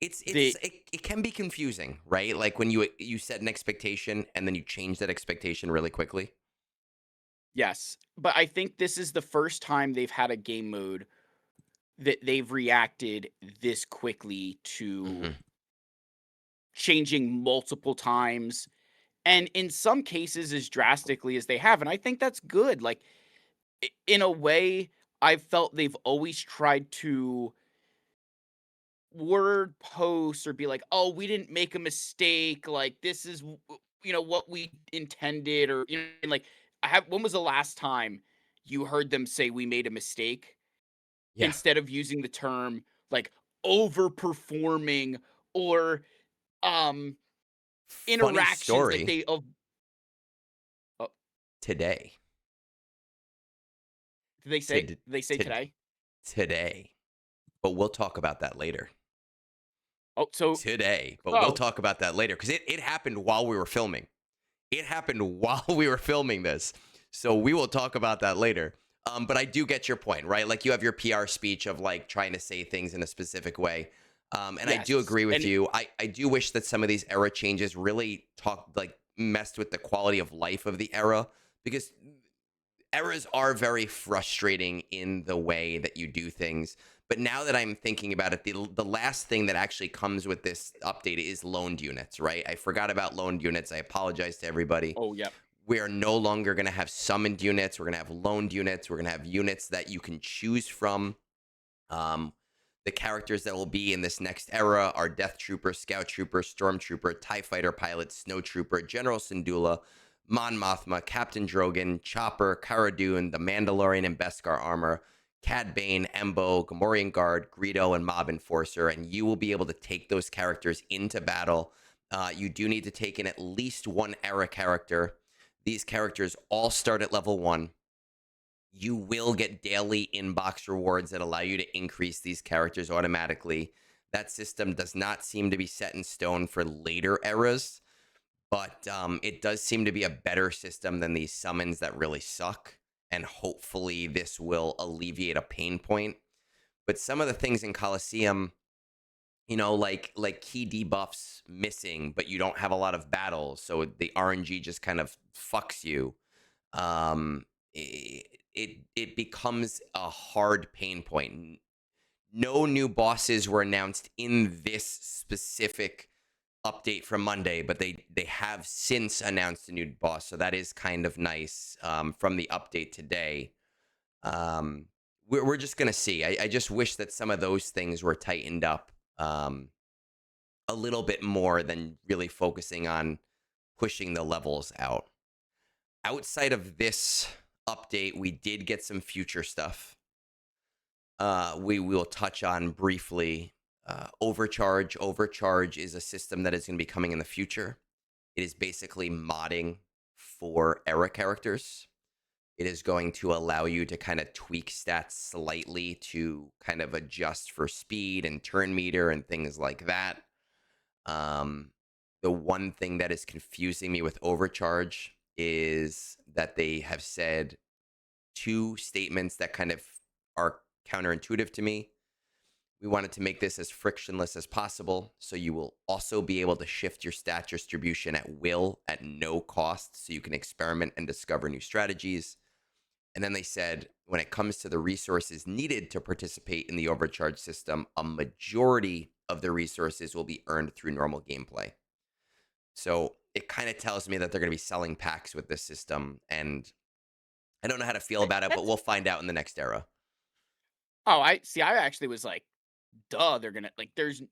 The It can be confusing, right? Like when you set an expectation and then you change that expectation really quickly. Yes, but I think this is the first time they've had a game mode that they've reacted this quickly to Hmm. changing multiple times, and in some cases as drastically as they have, and I think that's good. Like in a way, I've felt they've always tried to word posts or be like, "Oh, we didn't make a mistake. Like this is what we intended," or and like I have. When was the last time you heard them say we made a mistake Yeah. instead of using the term like overperforming or um Funny interactions that story they of oh, today. did To, they say to today? today, but we'll talk about that later. Oh, so Today, but we'll oh talk about that later because it happened while we were filming. It happened while we were filming this. So we will talk about that later. But I do get your point, right? Like you have your PR speech of like trying to say things in a specific way. And I do yes, agree with and you. I do wish that some of these era changes really messed with the quality of life of the era because eras are very frustrating in the way that you do things. But now that I'm thinking about it, the last thing that actually comes with this update is loaned units, right? I forgot about loaned units. I apologize to everybody. oh yep, We are no longer going to have summoned units. We're going to have loaned units. We're going to have units that you can choose from. Um, the characters that will be in this next era are Death Trooper, Scout Trooper, Stormtrooper, TIE Fighter Pilot, Snow Trooper, General Syndulla, Mon Mothma, Captain Drogon, Chopper, Cara Dune, the Mandalorian and Beskar Armor, Cad Bane, Embo, Gamorrean Guard, Greedo, and Mob Enforcer. And you will be able to take those characters into battle. You do need to take in at least one era character. These characters all start at level 1. You will get daily inbox rewards that allow you to increase these characters automatically. That system does not seem to be set in stone for later eras, but it does seem to be a better system than these summons that really suck. And hopefully, this will alleviate a pain point. But some of the things in Coliseum, like key debuffs missing, but you don't have a lot of battles, so the RNG just kind of fucks you. Um, it becomes a hard pain point. No new bosses were announced in this specific update from Monday, but they have since announced a new boss, so that is kind of nice from the update today. We're just gonna see. I just wish that some of those things were tightened up a little bit more than really focusing on pushing the levels out. Outside of this update, we did get some future stuff. We will touch on briefly. Overcharge. Overcharge is a system that is going to be coming in the future. It is basically modding for era characters. It is going to allow you to kind of tweak stats slightly to kind of adjust for speed and turn meter and things like that. The one thing that is confusing me with Overcharge is that they have said two statements that kind of are counterintuitive to me. We wanted to make this as frictionless as possible, so you will also be able to shift your stat distribution at will at no cost, so you can experiment and discover new strategies. And then they said, when it comes to the resources needed to participate in the overcharge system, a majority of the resources will be earned through normal gameplay. So it kind of tells me that they're going to be selling packs with this system, and I don't know how to feel about it, but That's we'll find out in the next era. oh, I see. I actually was like, duh, they're gonna like.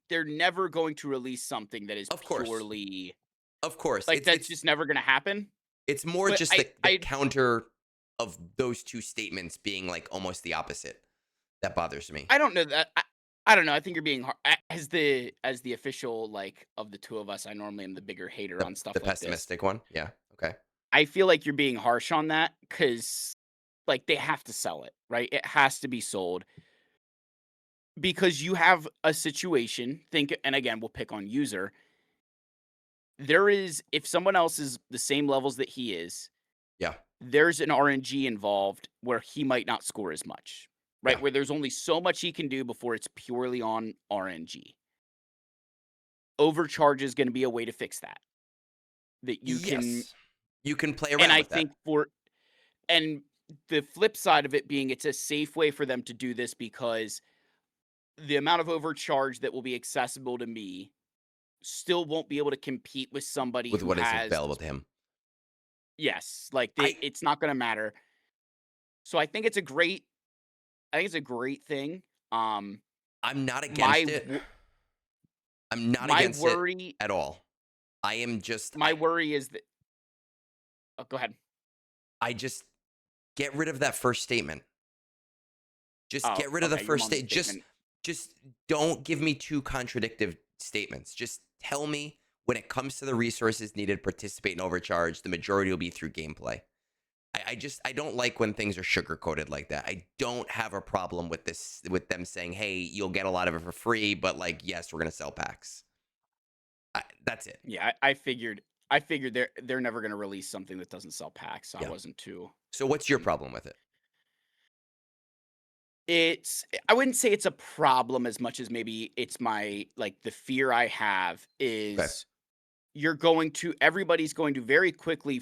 They're never going to release something that is Of course, purely of course, like that's just never gonna happen. it's more But just the counter of those two statements being like almost the opposite that bothers me. I don't know that I don't know. I think you're being as the official like of the two of us. I normally am the bigger hater The on the stuff like this. pessimistic one, yeah, okay, I feel like you're being harsh on that because like they have to sell it, right? It has to be sold because you have a situation. Think, and again, we'll pick on user. There is if someone else is the same levels that he is, yeah, there's an RNG involved where he might not score as much, right? yeah, Where there's only so much he can do before it's purely on RNG. Overcharge is going to be a way to fix that. That you can, yes, you can play and around I with that think and the flip side of it being it's a safe way for them to do this because the amount of overcharge that will be accessible to me still won't be able to compete with somebody with who what is has, available to him. yes, like I it's not going to matter. So I think it's a great thing. Um, I'm not my against it. w- I'm not my against it worry at all. I am just my worry is that oh, go ahead. I just get rid of that first statement. Just Oh, get rid of the okay, your first mom's state. statement. Just don't give me two contradictive statements. Just tell me when it comes to the resources needed to participate in overcharge, the majority will be through gameplay. I don't like when things are sugar coated like that. I don't have a problem with this with them saying, "Hey, you'll get a lot of it for free," but like, yes, we're gonna sell packs. That's it. Yeah, I figured they're never going to release something that doesn't sell packs. So I Yeah. wasn't too So, what's your problem with it? I wouldn't say it's a problem as much as maybe it's my like the fear I have Okay. is everybody's going to very quickly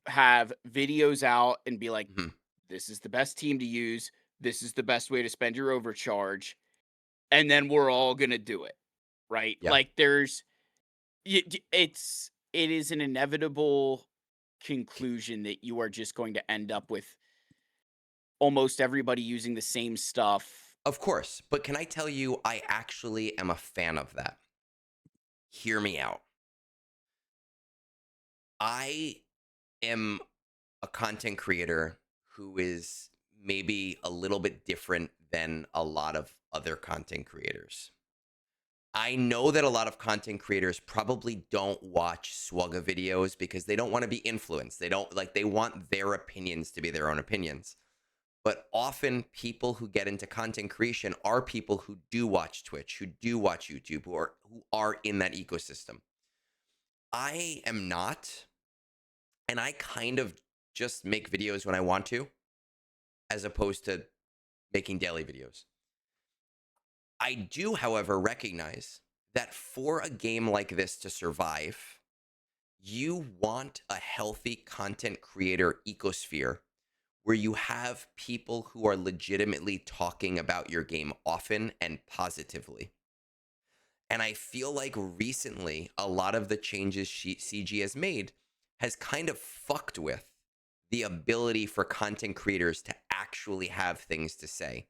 have videos out and be like, Mhm. this is the best team to use. This is the best way to spend your overcharge. And then we're all going to do it. Right. Yeah. Like it is an inevitable. conclusion that you are just going to end up with almost everybody using the same stuff. Of course, but can I tell you, I actually am a fan of that. Hear me out. I am a content creator who is maybe a little bit different than a lot of other content creators. I know that a lot of content creators probably don't watch SWGOH videos because they don't want to be influenced. They don't like, they want their opinions to be their own opinions. But often people who get into content creation are people who do watch Twitch, who do watch YouTube, who are in that ecosystem. I am not, and I kind of just make videos when I want to, as opposed to making daily videos. I do, however, recognize that for a game like this to survive, you want a healthy content creator ecosphere where you have people who are legitimately talking about your game often and positively. And I feel like recently, a lot of the changes CG has made has kind of fucked with the ability for content creators to actually have things to say.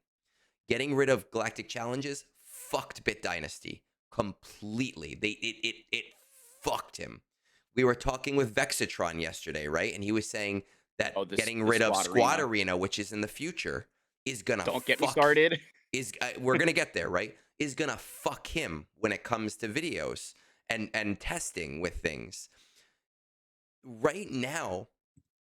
Getting rid of galactic challenges fucked Bit Dynasty completely. It fucked him. We were talking with Vexitron yesterday, right? And he was saying that Oh, this getting the rid of squad Squad arena. Arena, which is in the future, is gonna Don't get me fuck. started. Is we're gonna get there, right? Is gonna fuck him when it comes to videos and testing with things. Right now,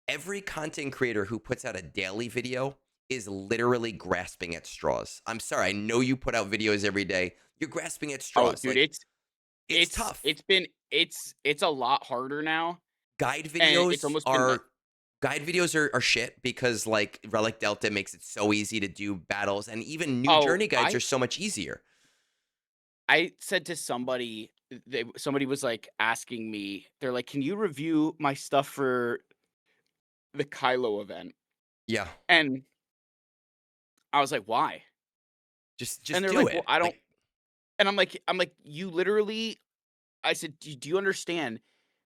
every content creator who puts out a daily video is literally grasping at straws. I'm sorry, I know you put out videos every day. You're grasping at Oh, straws. dude, Like, it's it's it's tough. it's been it's a lot harder now, Guide and it's videos almost been like, are guide videos are shit because like Relic Delta makes it so easy to do battles, and even new oh, journey guides are so much easier. I said to somebody, somebody was like asking me, they're like, "Can you review my stuff for the Kylo event?" Yeah. And I was like, "Why?" And Just they're do like, "Well, it. I don't." Like, And I'm like, "You literally." I said, Do you understand?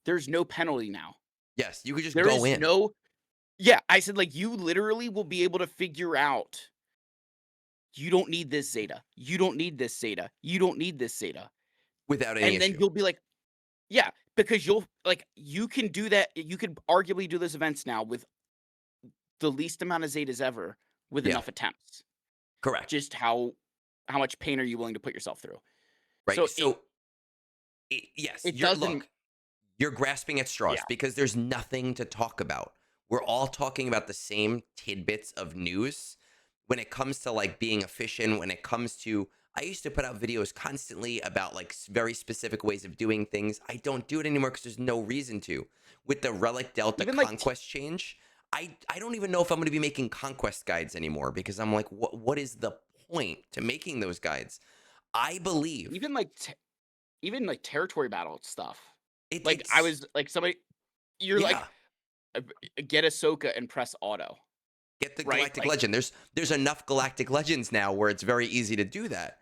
There's no penalty now. yes, you could just There go is in no." Yeah, I said, like, you literally will be able to figure out, you don't need this Zeta. You don't need this Zeta. You don't need this Zeta. without any And then issue. you'll be like, yeah, because you'll like you can do that. You could arguably do those events now with the least amount of Zetas ever with Yeah, enough attempts. correct. Just how much pain are you willing to put yourself through? Right. So So, yes, it you're doesn't. look, you're grasping at Yeah. straws because there's nothing to talk about. We're all talking about the same tidbits of news when it comes to like being efficient, when it comes to I used to put out videos constantly about like very specific ways of doing things. I don't do it anymore because there's no reason to. With the Relic Delta Even like conquest change, I don't even know if I'm going to be making conquest guides anymore because I'm like what is the point to making those guides? I believe even like even like territory battle stuff. Like I it's was like somebody, you're like, yeah. Get Ahsoka and press auto, Get the right? galactic Like, legend. There's enough galactic legends now where it's very easy to do that.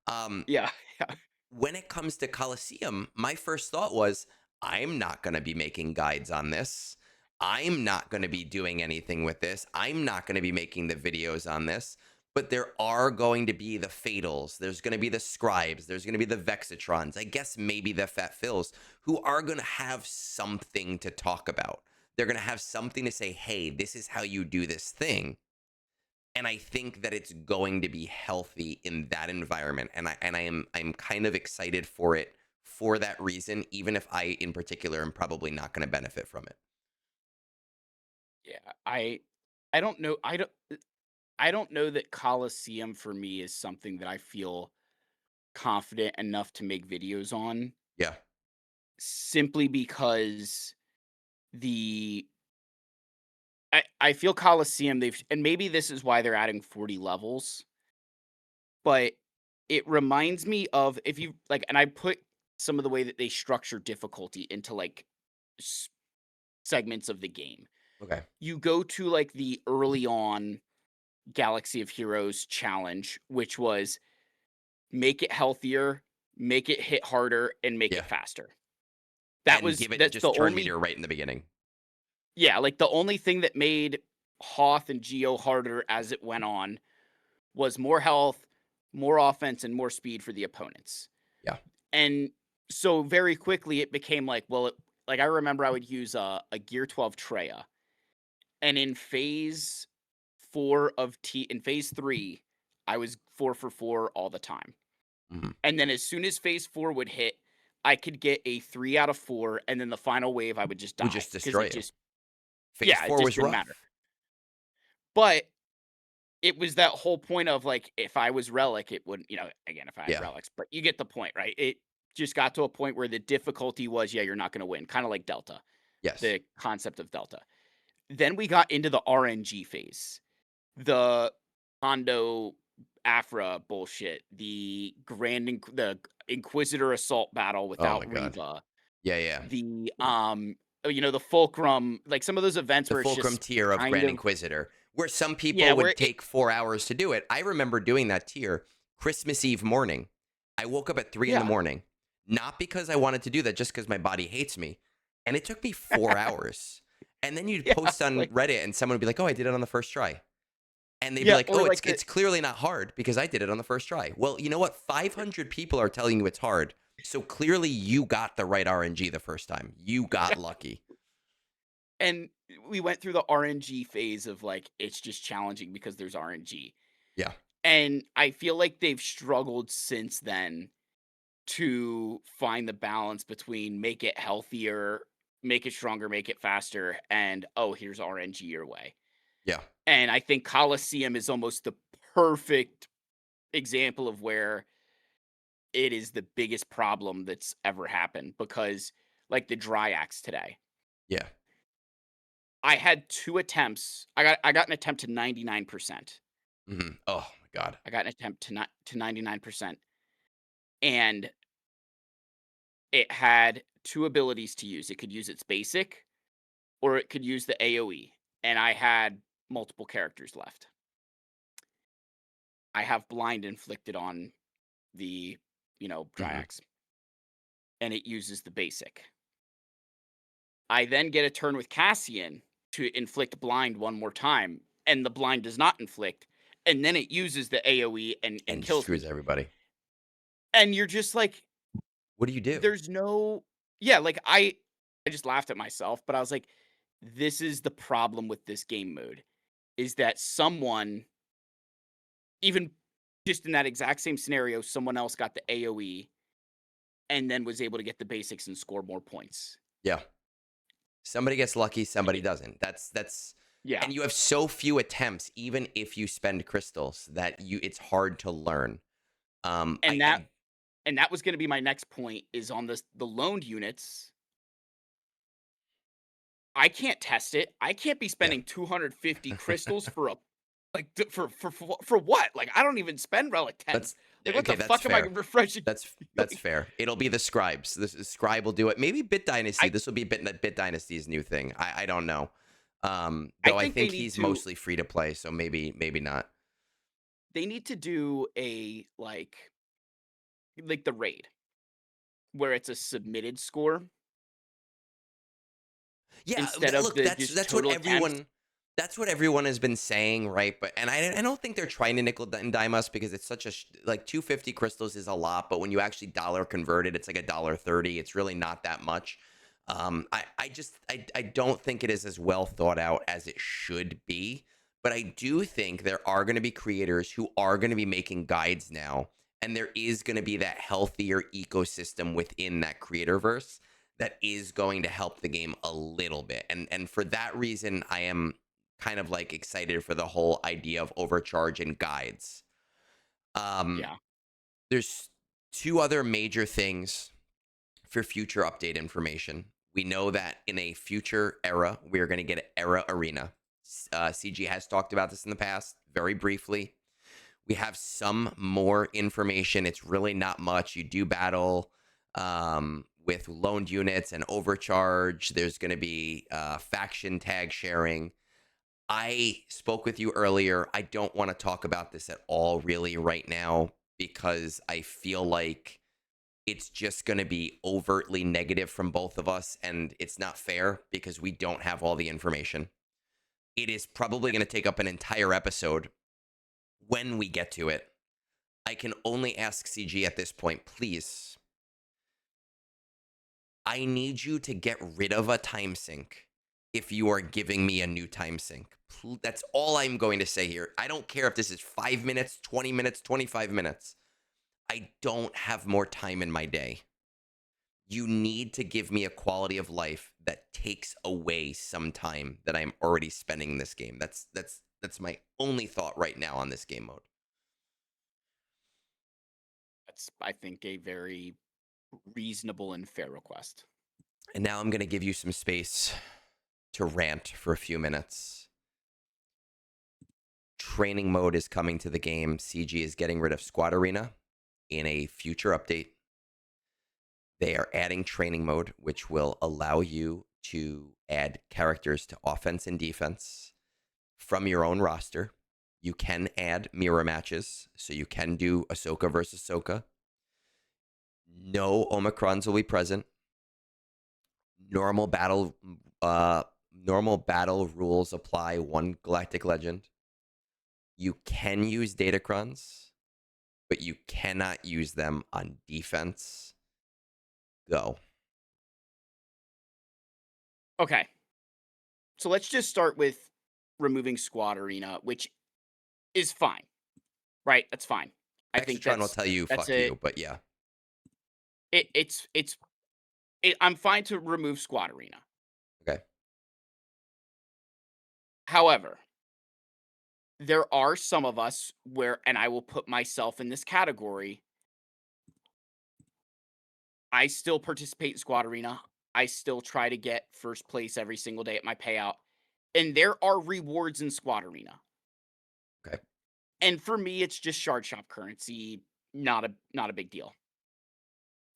Um, yeah, yeah. when it comes to Colosseum, my first thought was, I'm not going to be making guides on this. I'm not going to be doing anything with this. I'm not going to be making the videos on this. But there are going to be the Fatals. There's going to be the Scribes. There's going to be the Vexitrons. I guess maybe the Fat Fills who are going to have something to talk about. They're going to have something to say, hey, this is how you do this thing. And I think that it's going to be healthy in that environment, and I'm kind of excited for it for that reason, even if I in particular am probably not going to benefit from it. Yeah, I don't know. I don't know that Coliseum for me is something that I feel confident enough to make videos on, Yeah. simply because the I feel Coliseum, they've, and maybe this is why they're adding 40 levels, but it reminds me of, if you like, and I put some of the way that they structure difficulty into like s- segments of the game. Okay. You go to like the early on Galaxy of Heroes challenge, which was make it healthier, make it hit harder, and make Yeah. it faster. And give it That's the just turn only, meter right in the beginning. Yeah, like, the only thing that made Hoth and Geo harder as it went on was more health, more offense, and more speed for the opponents. Yeah. And so very quickly it became like, well, like I remember I would use a Gear 12 Treya, and in phase 4 of T in phase 3, I was 4 for 4 all the time. Mhm. And then as soon as phase 4 would hit, I could get a 3 out of 4, and then the final wave I would just Would die just because destroy it you. just Phase yeah, it 4 just was didn't matter. rough. But it was that whole point of, like, if I was Relic, it wouldn't again, if I had Yeah. relics, but you get the point, right? It just got to a point where the difficulty was, yeah, you're not gonna win, kinda like Delta, Yes. the concept of Delta. Then we got into the RNG phase, the Hondo Afra bullshit, the Inquisitor assault battle Oh my without god. Reva, Yeah, yeah. the, the Fulcrum, like, some of those events The where it's fulcrum just tier of kind Grand of Inquisitor, where some yeah, people where would it take 4 hours to do it. I remember doing that tier Christmas Eve morning. I woke up at 3 in the yeah. morning, not because I wanted to do that, just because my body hates me. And it took me 4 hours. And then you'd Yeah, post on like Reddit and someone would be like, oh, I did it on the first try. And they'd be yeah, like, or oh, like it's clearly not hard because I did it on the first try. Well, you know what? 500 people are telling you it's hard. So clearly you got the right RNG the first time. You got lucky. and we went through the RNG phase of, like, it's just challenging because there's RNG. Yeah. And I feel like they've struggled since then to find the balance between make it healthier, make it stronger, make it faster, and, "Oh, here's RNG your way." Yeah. And I think Coliseum is almost the perfect example of where it is the biggest problem that's ever happened because, like, the dry axe today, Yeah. I had 2 attempts. I got an attempt to 99%. Oh my God. I got an attempt to 99%, and it had 2 abilities to use. It could use its basic, or it could use the AoE, and I had multiple characters left. I have blind inflicted on the, hmm Dryax, and it uses the basic. I then get a turn with Cassian to inflict blind one more time, and the blind does not inflict, and then it uses the AoE and And kills screws me. everybody. And you're just like, What do you do? there's no yeah, like, I just laughed at myself, but I was like, "This is the problem with this game mode, is that someone, even just in that exact same scenario, someone else got the AoE and then was able to get the basics and score more points." Yeah. Somebody gets lucky, And somebody doesn't. That's yeah, and you have so few attempts, even if you spend crystals, that it's hard to learn. and that I and that was gonna be my next point is on the loaned units. I can't test it. I can't be yeah. spending 250 crystals for a like, for what? Like, I don't even spend relic 10s. That's Like, what okay, the that's fuck am I fair. refreshing? That's Like, fair. It'll be the scribes. Scribe will do it. Maybe Bit Dynasty. I This will be Bit Dynasty's new thing. I don't know. I Though I think they think need he's to mostly free to play, so maybe not. they need to do a, like the raid, where it's a submitted score Yeah, instead of look, the just that's what total attempts. everyone has been saying, right? But and I don't think they're trying to nickel and dime us because it's such a like 250 crystals is a lot, but when you actually dollar convert it, it's like a dollar 30. It's really not that much. I don't think it is as well thought out as it should be, but I do think there are going to be creators who are going to be making guides now, and there is going to be that healthier ecosystem within that creator verse that is going to help the game a little bit. And for that reason, I am kind of like excited for the whole idea of overcharge and guides. Um, Yeah, there's two other major things for future update information. We know that in a future era, we're going to get an era arena. CG has talked about this in the past, very briefly. We have some more information. It's really not much. You do battle with loaned units and overcharge. There's going to be faction tag sharing. I spoke with you earlier. I don't want to talk about this at all, really, right now, because I feel like it's just going to be overtly negative from both of us, and it's not fair because we don't have all the information. It is probably going to take up an entire episode when we get to it. I can only ask CG at this point, please. I need you to get rid of a time sink if you are giving me a new time sink. That's all I'm going to say here. I don't care if this is 5 minutes, 20 minutes, 25 minutes. I don't have more time in my day. You need to give me a quality of life that takes away some time that I'm already spending in this game. That's my only thought right now on this game mode. That's, I think, a very reasonable and fair request. And now I'm going to give you some space to rant for a few minutes. Training mode is coming to the game. CG is getting rid of Squad Arena in a future update. They are adding training mode, which will allow you to add characters to offense and defense from your own roster. You can add mirror matches, so you can do Ahsoka versus Ahsoka. No Omicrons will be present. Normal battle rules apply. One Galactic Legend. You can use Datacrons, but you cannot use them on defense. Go. Okay. So let's just start with removing Squad Arena, which is fine. Right? That's fine. I think Extratron will tell you that's fuck you, but yeah. I'm fine to remove Squad Arena. Okay. However, there are some of us where, and I will put myself in this category, I still participate in Squad Arena. I still try to get first place every single day at my payout. And there are rewards in Squad Arena. Okay. And for me, it's just shard shop currency, not a big deal.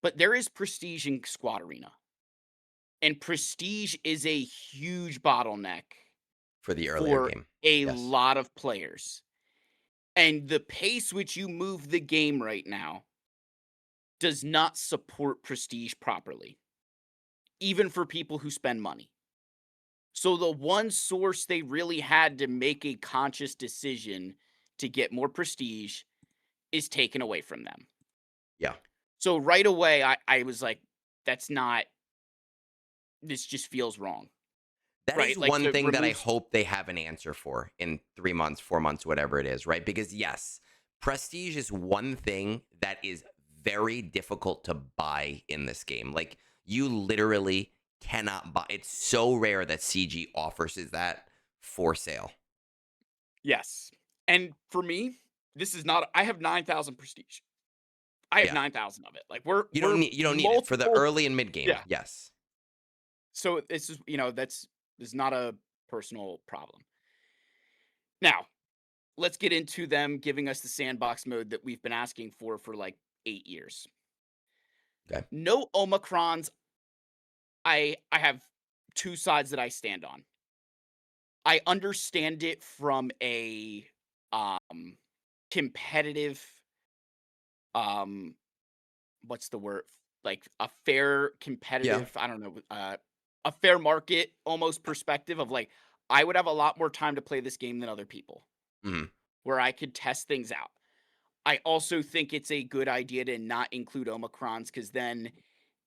But there is prestige in Squad Arena. And prestige is a huge bottleneck For the earlier for game. a Yes. lot of players. And the pace which you move the game right now does not support prestige properly, even for people who spend money. So the one source they really had to make a conscious decision to get more prestige is taken away from them. Yeah. So right away, I was like, that's not, this just feels wrong. That is Right? Like one to thing that I remove, hope they have an answer for in 3 months, 4 months, whatever it is, right? Because yes, prestige is one thing that is very difficult to buy in this game. Like you literally cannot buy. It's so rare that CG offers is that for sale. yes. And for me, this is not, I have 9,000 prestige. I have Yeah. 9,000 of it. Like we're You don't need it for the multiple, early and mid game. yeah. Yes. So this is, this is not a personal problem. Now, let's get into them giving us the sandbox mode that we've been asking for like 8 years. Okay. No Omicrons. I have two sides that I stand on. I understand it from a competitive um what's the word? Like a fair Yeah. competitive, I don't know, a fair market almost perspective of like I would have a lot more time to play this game than other people Mhm. where I could test things out. I also think it's a good idea to not include Omicrons because then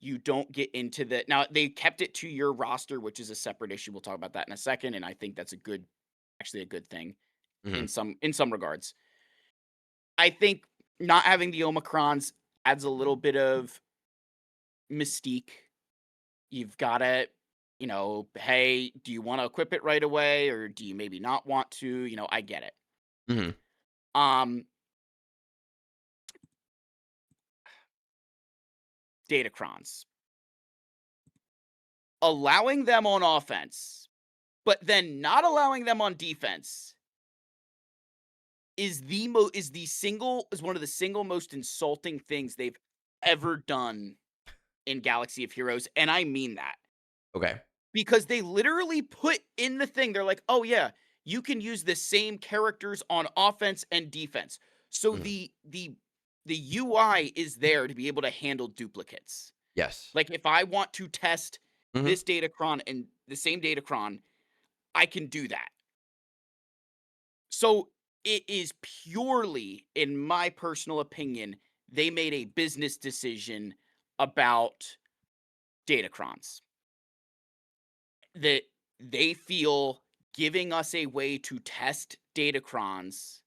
you don't get into the now they kept it to your roster, which is a separate issue. We'll talk about that in a second. And I think that's actually a good thing Mhm. in some regards. I think not having the Omicrons adds a little bit of mystique. You've got to, hey, do you want to equip it right away or do you maybe not want to? I get it. Mhm. Um, Datacrons. Allowing them on offense, but then not allowing them on defense is one of the single most insulting things they've ever done in Galaxy of Heroes, and I mean that. Okay. Because they literally put in the thing, they're like, "Oh yeah, you can use the same characters on offense and defense." So Mhm. the the UI is there to be able to handle duplicates. Yes. Like, if I want to test Mhm. this Datacron and the same Datacron, I can do that. So, it is purely, in my personal opinion, they made a business decision about Datacrons. That they feel giving us a way to test Datacrons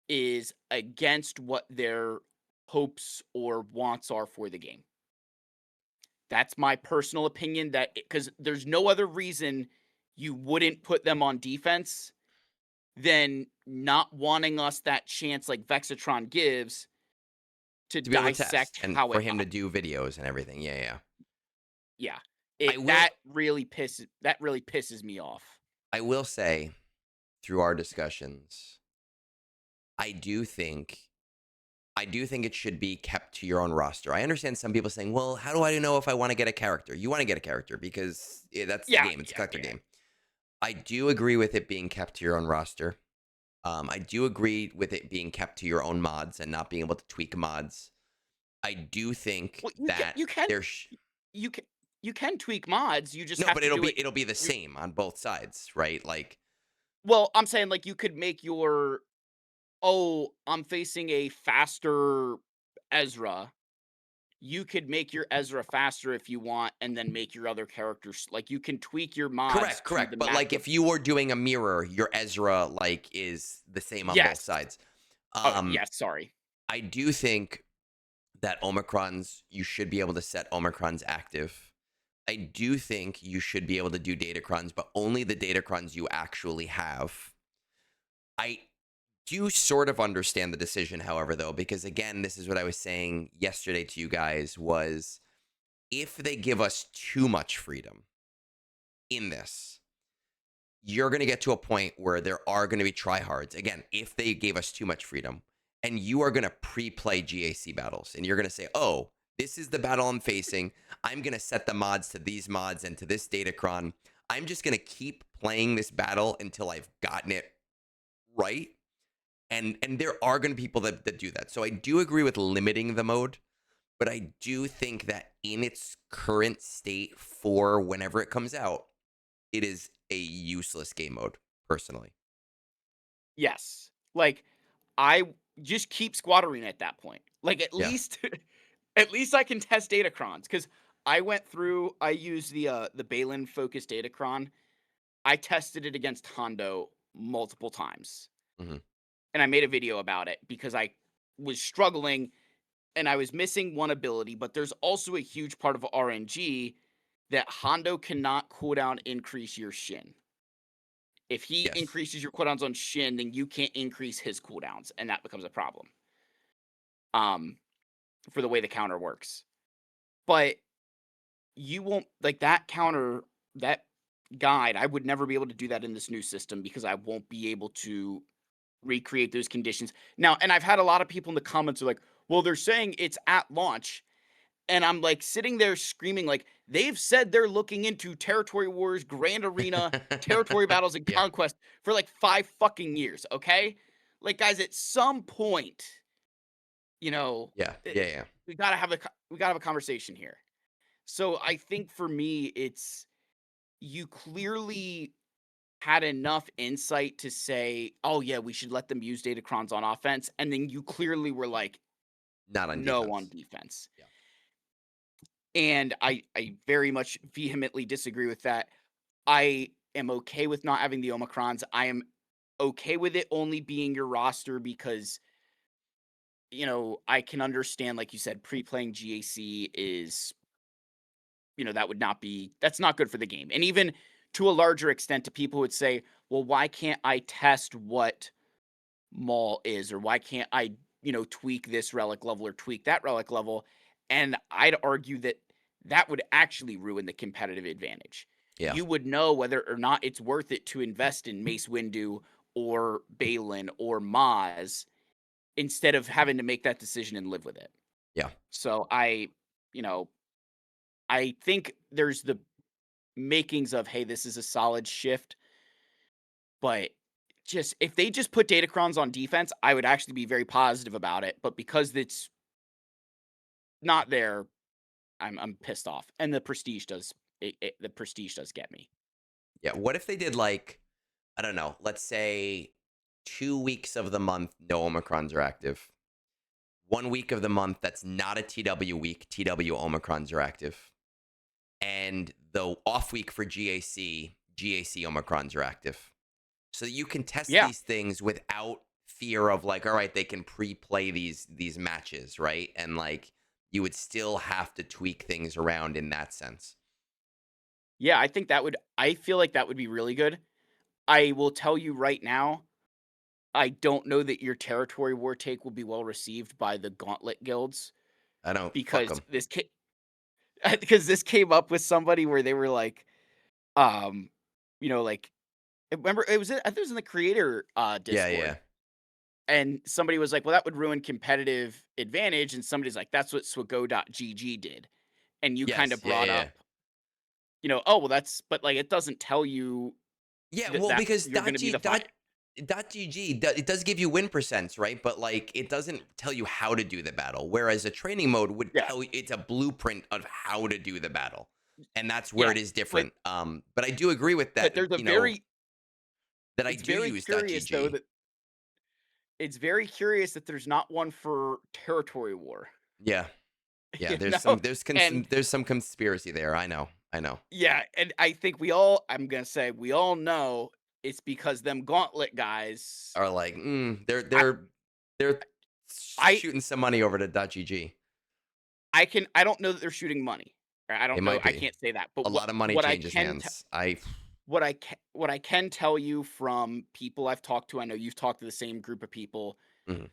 is against what their hopes or wants are for the game. That's my personal opinion that because there's no other reason you wouldn't put them on defense than not wanting us that chance like Vexatron gives to To be able to test dissect and how for it him to do videos and everything. Yeah, yeah. yeah. I It will that really pisses me off. I will say through our discussions, I do think I do think it should be kept to your own roster. I understand some people saying, "Well, how do I know if I want to get a character?" You want to get a character because that's the Yeah, game. It's a yeah, collector yeah. game. I do agree with it being kept to your own roster. I do agree with it being kept to your own mods and not being able to tweak mods. I do think Well, that there's you can you can tweak mods, you just no, have but to do it it'll be the you same on both sides, right? Like well, I'm saying, like, you could make your, "Oh, I'm facing a faster Ezra." You could make your Ezra faster if you want, and then make your other characters like, you can tweak your mods correct, to the correct. But like matchup. if you were doing a mirror, your Ezra like is the same on both Yes. sides. Oh, Um, yes, sorry. I do think that Omicrons, you should be able to set Omicrons active. I do think you should be able to do Datacrons, but only the Datacrons you actually have. I do sort of understand the decision, however, though, because again, this is what I was saying yesterday to you guys was if they give us too much freedom in this, you're going to get to a point where there are going to be tryhards. Again, if they gave us too much freedom, and you are going to pre-play GAC battles, and you're going to say, "Oh, this is the battle I'm facing. I'm going to set the mods to these mods and to this datacron. I'm just going to keep playing this battle until I've gotten it right." And there are going to be people that do that. So I do agree with limiting the mode, but I do think that in its current state for whenever it comes out, it is a useless game mode, personally. Yes. Like, I just keep Squad Arena at that point. Like, at Yeah. least at least I can test Datacrons, because I used the Balin focused Datacron. I tested it against Hondo multiple times, Hmm. and I made a video about it because I was struggling and I was missing one ability, but there's also a huge part of RNG that Hondo cannot cooldown increase your Shin. If he Yes. increases your cooldowns on Shin, then you can't increase his cooldowns, and that becomes a problem. Um, for the way the counter works. But you won't like that counter, that guide, I would never be able to do that in this new system because I won't be able to recreate those conditions. Now, and I've had a lot of people in the comments are like, well, they're saying it's at launch. And I'm like sitting there screaming, like, they've said they're looking into territory wars, grand arena, territory battles, and Yeah. conquest for like 5 fucking years. Okay. Like, guys, at some point, you know, Yeah. Yeah. Yeah. we gotta have a conversation here. So I think for me, it's you clearly had enough insight to say, "Oh yeah, we should let them use Datacrons on offense," and then you clearly were like, Not on "No on defense. defense." Yeah. And I very much vehemently disagree with that. I am okay with not having the Omicrons. I am okay with it only being your roster because I can understand, like you said, pre-playing GAC is that's not good for the game. And even to a larger extent, to people who would say, well, why can't I test what Maul is, or why can't I, tweak this relic level or tweak that relic level? And I'd argue that that would actually ruin the competitive advantage. Yeah. You would know whether or not it's worth it to invest in Mace Windu or Balin or Maz instead of having to make that decision and live with it. Yeah. So you know, I think there's the makings of, hey, this is a solid shift, but just if they just put Datacrons on defense, I would actually be very positive about it, but because it's not there, I'm pissed off, and the prestige does the prestige does get me. Yeah. What if they did like, I don't know, let's say 2 weeks of the month, no Omicrons are active. 1 week of the month that's not a TW week, TW Omicrons are active. And the off week for GAC Omicrons are active. So that you can test Yeah. these things without fear of like, all right, they can pre-play these matches, right? And like you would still have to tweak things around in that sense. Yeah, I feel like that would be really good. I will tell you right now, I don't know that your territory war take will be well received by the Gauntlet guilds I don't fuck because them. because this came up with somebody where they were like, um, like remember I think it was in the creator Yeah, yeah. Discord, and somebody was like, "Well, that would ruin competitive advantage," and somebody's like, "That's what SWGOH.GG did," and you kind Yes, of yeah, brought yeah, yeah. up, "Oh, well, that's," but like it doesn't tell you Yeah, that well, because you're going to be the fight. .gg it does give you win percents, right? But like it doesn't tell you how to do the battle. Whereas a training mode would Yeah, tell you it's a blueprint of how to do the battle. And that's where yeah, it is but different. But I do agree with but that, there's a you know, very that I it's do very use curious though .gg. that it's very curious that there's not one for territory war, Yeah. Yeah, you know? And there's some conspiracy there. I know. I know. yeah, and I think I'm gonna say we all know it's because them gauntlet guys. Are like, I they're I shooting some money over to .gg. I don't know that they're shooting money. I It don't know. might I be. can't say that. But A lot of money what I changes can hands. I what I can tell you from people I've talked to, I know you've talked to the same group of people. mhm.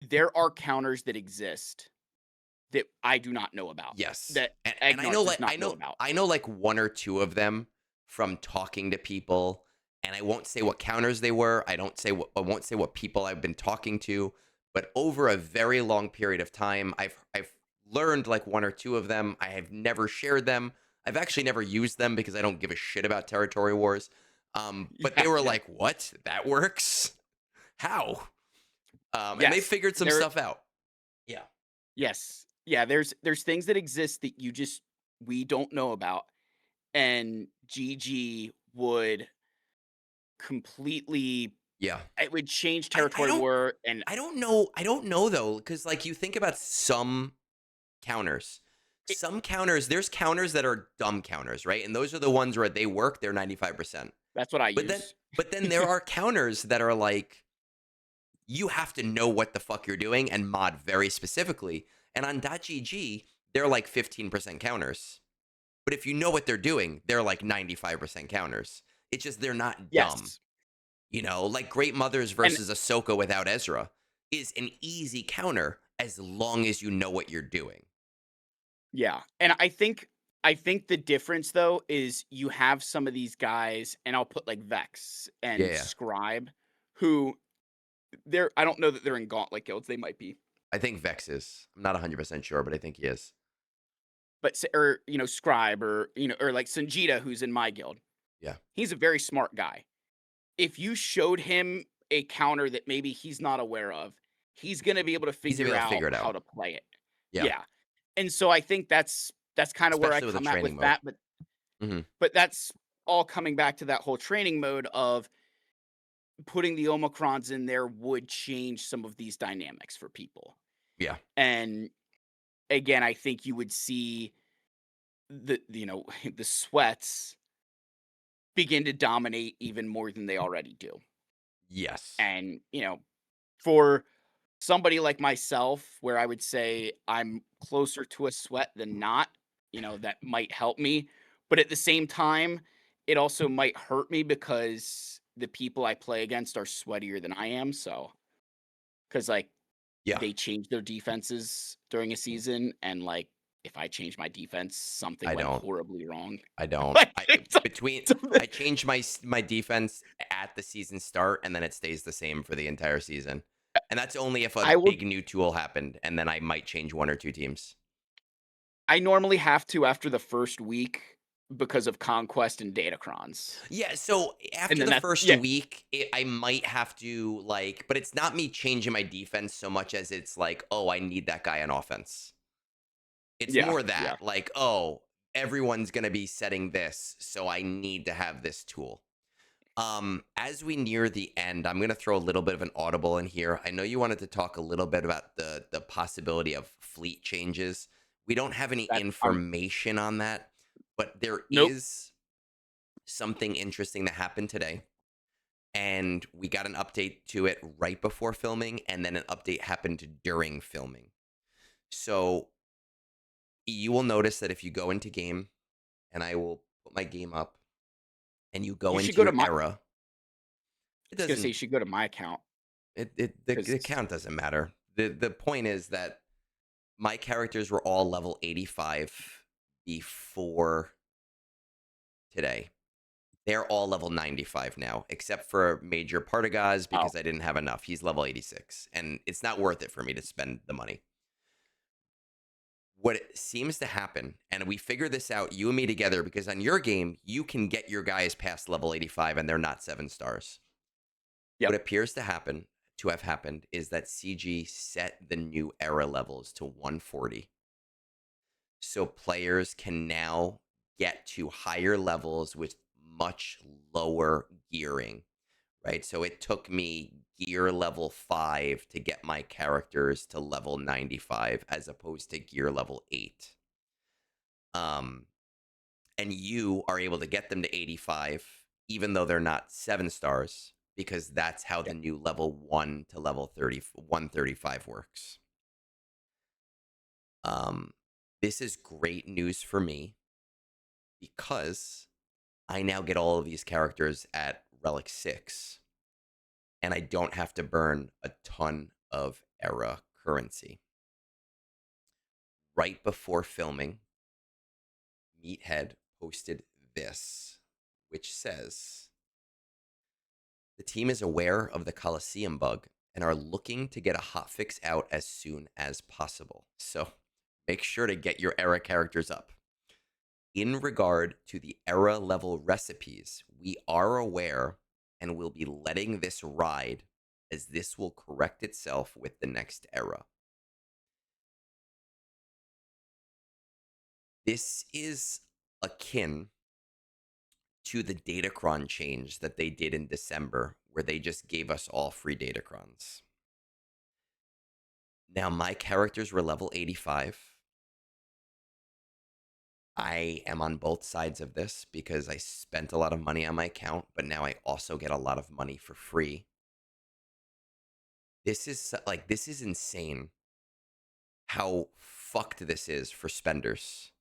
There are counters that exist that I do not know about. Yes. That And I know Egnards does like not know about. I know like one or two of them from talking to people, and I won't say what counters they were. I won't say what people I've been talking to, but over a very long period of time, I've learned like one or two of them. I have never shared them. I've actually never used them because I don't give a shit about territory wars. But they Yeah, were yeah. like, "What? That works? How?" And they Yes. figured some There stuff out. Yeah. yes. Yeah, there's things that exist that we don't know about, and GG would completely Yeah. it would change I territory don't war and I don't know though, because like you think about some counters. it Some counters, there's counters that are dumb counters, right? And those are the ones where they work, they're 95%. that's what I But then use. but then there are counters that are like you have to know what the fuck you're doing and mod very specifically. And on .gg, they're like 15% counters. But if you know what they're doing, they're like 95% counters. It's just they're not dumb. Yes. You know, like Great Mothers And versus Ahsoka without Ezra is an easy counter as long as you know what you're doing. yeah, and I think the difference though is you have some of these guys, and I'll put like Vex Yeah, and yeah. Scribe, who I don't know that they're in Gauntlet guilds. They might be, I think Vex is. I'm not 100% sure, but I think he is. but or Scribe or or like Sanjita, who's in my guild. Yeah. He's a very smart guy. If you showed him a counter that maybe he's not aware of, he's gonna be able to He's gonna figure be able to out figure it how out. to play it. Yeah. Yeah, and so I think that's kind of where I Especially with a come at training with mode. that, Hmm. but that's all coming back to that whole training mode of putting the Omicrons in there would change some of these dynamics for people. Yeah. And again, I think you would see the sweats begin to dominate even more than they already do. Yes. And, for somebody like myself, where I would say I'm closer to a sweat than not, that might help me. But at the same time, it also might hurt me because the people I play against are sweatier than I am. So, because like Yeah. they change their defenses during a season, and like if I change my defense, something I went don't. horribly wrong. I don't. Like, I it's between something- I change my defense at the season start and then it stays the same for the entire season. And that's only if a I will big new tool happened and then I might change one or two teams. I normally have to after the first week because of conquest and datacrons. Yeah, so And after then the that first yeah, week, I might have to like, but it's not me changing my defense so much as it's like, oh, I need that guy on offense. It's yeah, more yeah. that, like, oh, everyone's gonna be setting this, so I need to have this tool. As we near the end, I'm gonna throw a little bit of an audible in here. I know you wanted to talk a little bit about the possibility of fleet changes. We don't have any That I'm information on that, but there nope. is something interesting that happened today. And we got an update to it right before filming, and then an update happened during filming. So you will notice that if you go into game, and I will put my game up, and you go You should into go to your my I era, it was gonna say doesn't you should go to my account the because count doesn't matter. The point is that my characters were all level 85 before today. They're all level 95 now, except for Major Partagaz oh, because I didn't have enough. He's level 86, and it's not worth it for me to spend the money. What it seems to happen, and we figure this out, you and me together, because on your game, you can get your guys past level 85 and they're not 7 stars. What yep, appears to have happened is that CG set the new era levels to 140. So players can now get to higher levels with much lower gearing, right? So it took me gear level 5 to get my characters to level 95 as opposed to gear level 8. Um, and you are able to get them to 85 even though they're not 7 stars because that's how the yep. new level 1 to level 30 135 works. um this is great news for me because I now get all of these characters at relic 6 and I don't have to burn a ton of era currency. Right before filming, Meathead posted this, which says the team is aware of the Coliseum bug and are looking to get a hotfix out as soon as possible. So make sure to get your era characters up. In regard to the era level recipes, we are aware and will be letting this ride as this will correct itself with the next era. This is akin to the Datacron change that they did in December, where they just gave us all free Datacrons. Now, my characters were level 85. I am on both sides of this because I spent a lot of money on my account, but now I also get a lot of money for free. This is insane how fucked this is for spenders.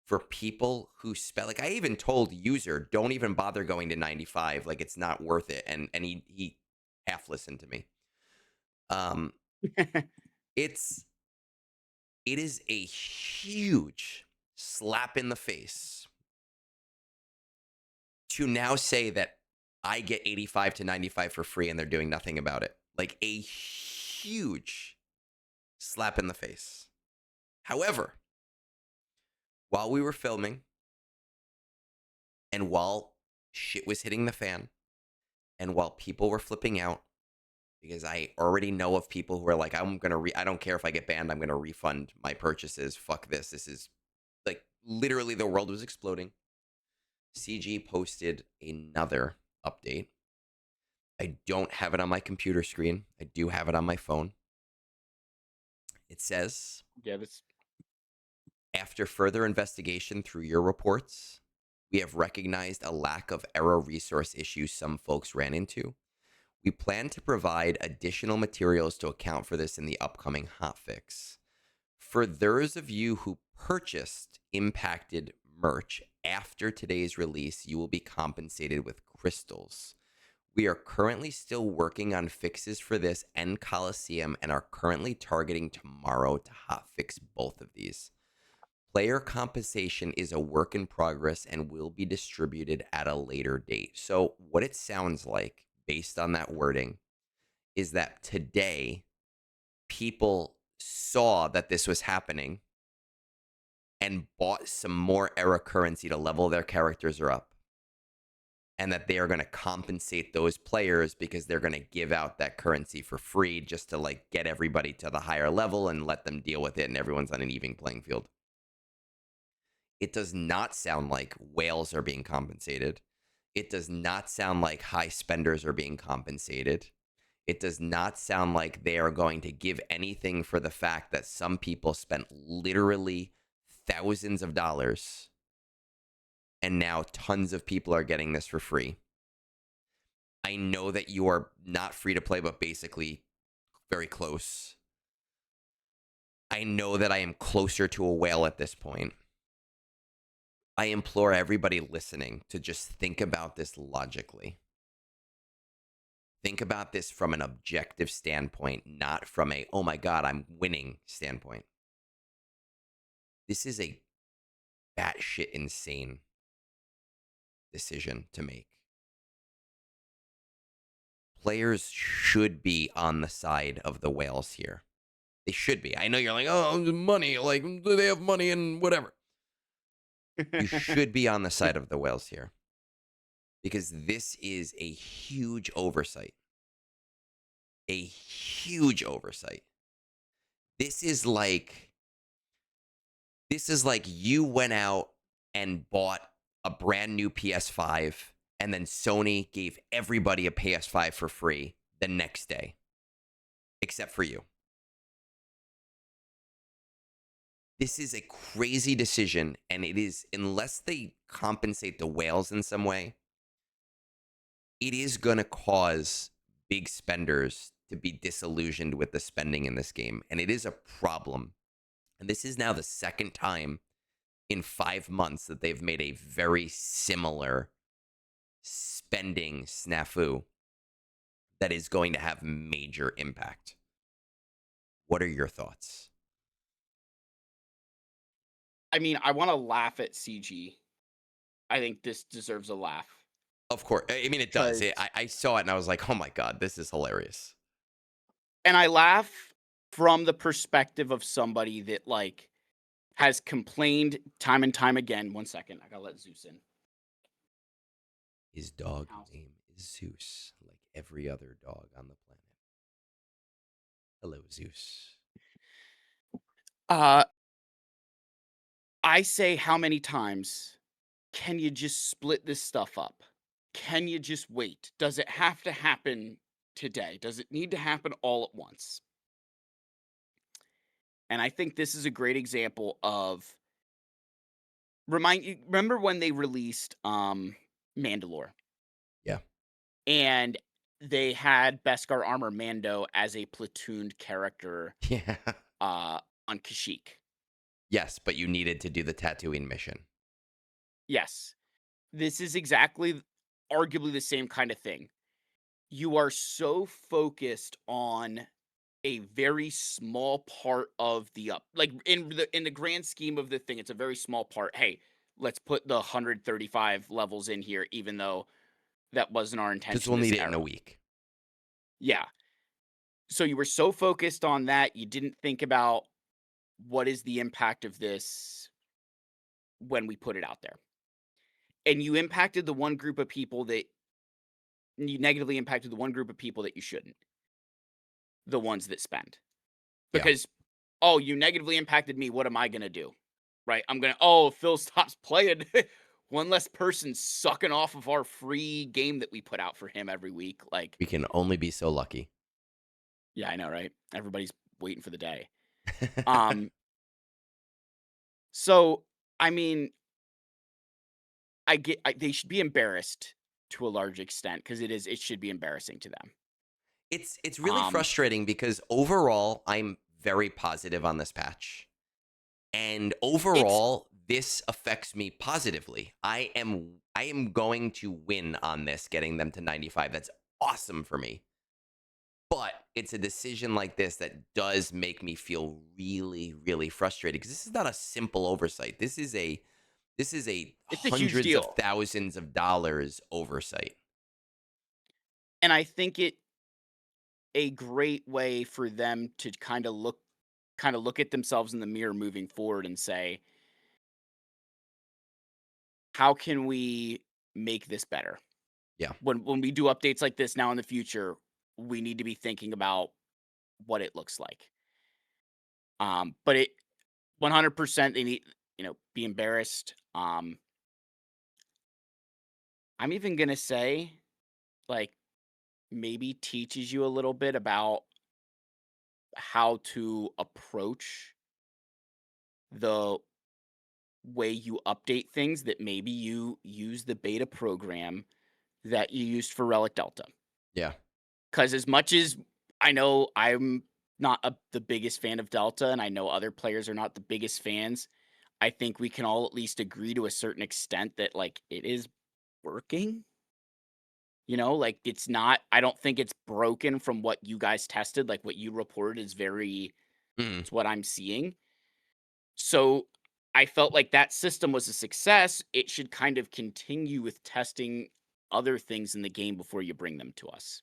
For people who spend, like, I even told user, don't even bother going to 95. Like, it's not worth it. And he half listened to me. Um, it's it is a huge slap in the face to now say that I get 85 to 95 for free and they're doing nothing about it. Like a huge slap in the face. However, while we were filming and while shit was hitting the fan and while people were flipping out, because I already know of people who are like, I don't care if I get banned, I'm going to refund my purchases. Fuck this. This is like literally the world was exploding. CG posted another update. I don't have it on my computer screen. I do have it on my phone. It says, Yeah, that's after further investigation through your reports, we have recognized a lack of error resource issues some folks ran into. We plan to provide additional materials to account for this in the upcoming hotfix. For those of you who purchased impacted merch after today's release, you will be compensated with crystals. We are currently still working on fixes for this and Coliseum and are currently targeting tomorrow to hotfix both of these. Player compensation is a work in progress and will be distributed at a later date. So, what it sounds like, based on that wording, is that today people saw that this was happening and bought some more era currency to level their characters up, and that they are going to compensate those players because they're going to give out that currency for free just to like get everybody to the higher level and let them deal with it and everyone's on an even playing field. It does not sound like whales are being compensated. It does not sound like high spenders are being compensated. It does not sound like they are going to give anything for the fact that some people spent literally thousands of dollars and now tons of people are getting this for free. I know that you are not free to play, but basically very close. I know that I am closer to a whale at this point. I implore everybody listening to just think about this logically. Think about this from an objective standpoint, not from a, oh my God, I'm winning standpoint. This is a batshit insane decision to make. Players should be on the side of the whales here. They should be. I know you're like, oh, money. Like, do they have money and whatever? You should be on the side of the whales here because this is a huge oversight. A huge oversight. This is like you went out and bought a brand new PS5 and then Sony gave everybody a PS5 for free the next day except for you. This is a crazy decision, and it is, unless they compensate the whales in some way, it is going to cause big spenders to be disillusioned with the spending in this game. And it is a problem. And this is now the second time in 5 months that they've made a very similar spending snafu that is going to have major impact. What are your thoughts? I mean, I want to laugh at CG. I think this deserves a laugh Of course. I mean, it does. because, I saw it and I was like, oh my God, this is hilarious. and I laugh from the perspective of somebody that like has complained time and time again. 1 second, I gotta let Zeus in. His dog House. name is Zeus, like every other dog on the planet. Hello, Zeus. Uh, I say, how many times can you just split this stuff up? Can you just wait? Does it have to happen today? Does it need to happen all at once? And I think this is a great example of remember when they released Mandalore Yeah. and they had Beskar Armor Mando as a platooned character Yeah. on Kashyyyk. Yes, but you needed to do the Tatooine mission. Yes. This is exactly arguably the same kind of thing. You are so focused on a very small part of the like in the grand scheme of the thing, it's a very small part. Hey, let's put the 135 levels in here, even though that wasn't our Because intention we'll this need it in a era. week. Yeah. So you were so focused on that, you didn't think about what is the impact of this when we put it out there. And you impacted the one group of people that you negatively impacted the one group of people that you shouldn't. The ones that spend. Yeah. Because, oh, you negatively impacted me. What am I going to do? Right? I'm going to, oh, Phil stops playing. One less person sucking off of our free game that we put out for him every week. Like, We can only be so lucky. yeah, I know, right? Everybody's waiting for the day. Um, so I mean, they should be embarrassed to a large extent because it should be embarrassing to them. It's really Um, frustrating because overall I'm very positive on this patch. And it's overall this affects me positively. I am going to win on this getting them to 95. That's awesome for me. But it's a decision like this that does make me feel really, really frustrated because this is not a simple oversight. This is a it's a huge hundreds of deal, thousands of dollars oversight. and I think it a great way for them to kind of look at themselves in the mirror moving forward and say, how can we make this better? Yeah. When we do updates like this now in the future, we need to be thinking about what it looks like. But it 100% they need, be embarrassed. I'm even gonna say, like, maybe teaches you a little bit about how to approach the way you update things, that maybe you use the beta program that you used for Relic Delta. Yeah. Because as much as I know I'm not the biggest fan of Delta, and I know other players are not the biggest fans, I think we can all at least agree to a certain extent that, like, it is working. Like, it's not, I don't think it's broken from what you guys tested. Like, what you reported is very, Mhm. it's what I'm seeing. So I felt like that system was a success. It should kind of continue with testing other things in the game before you bring them to us.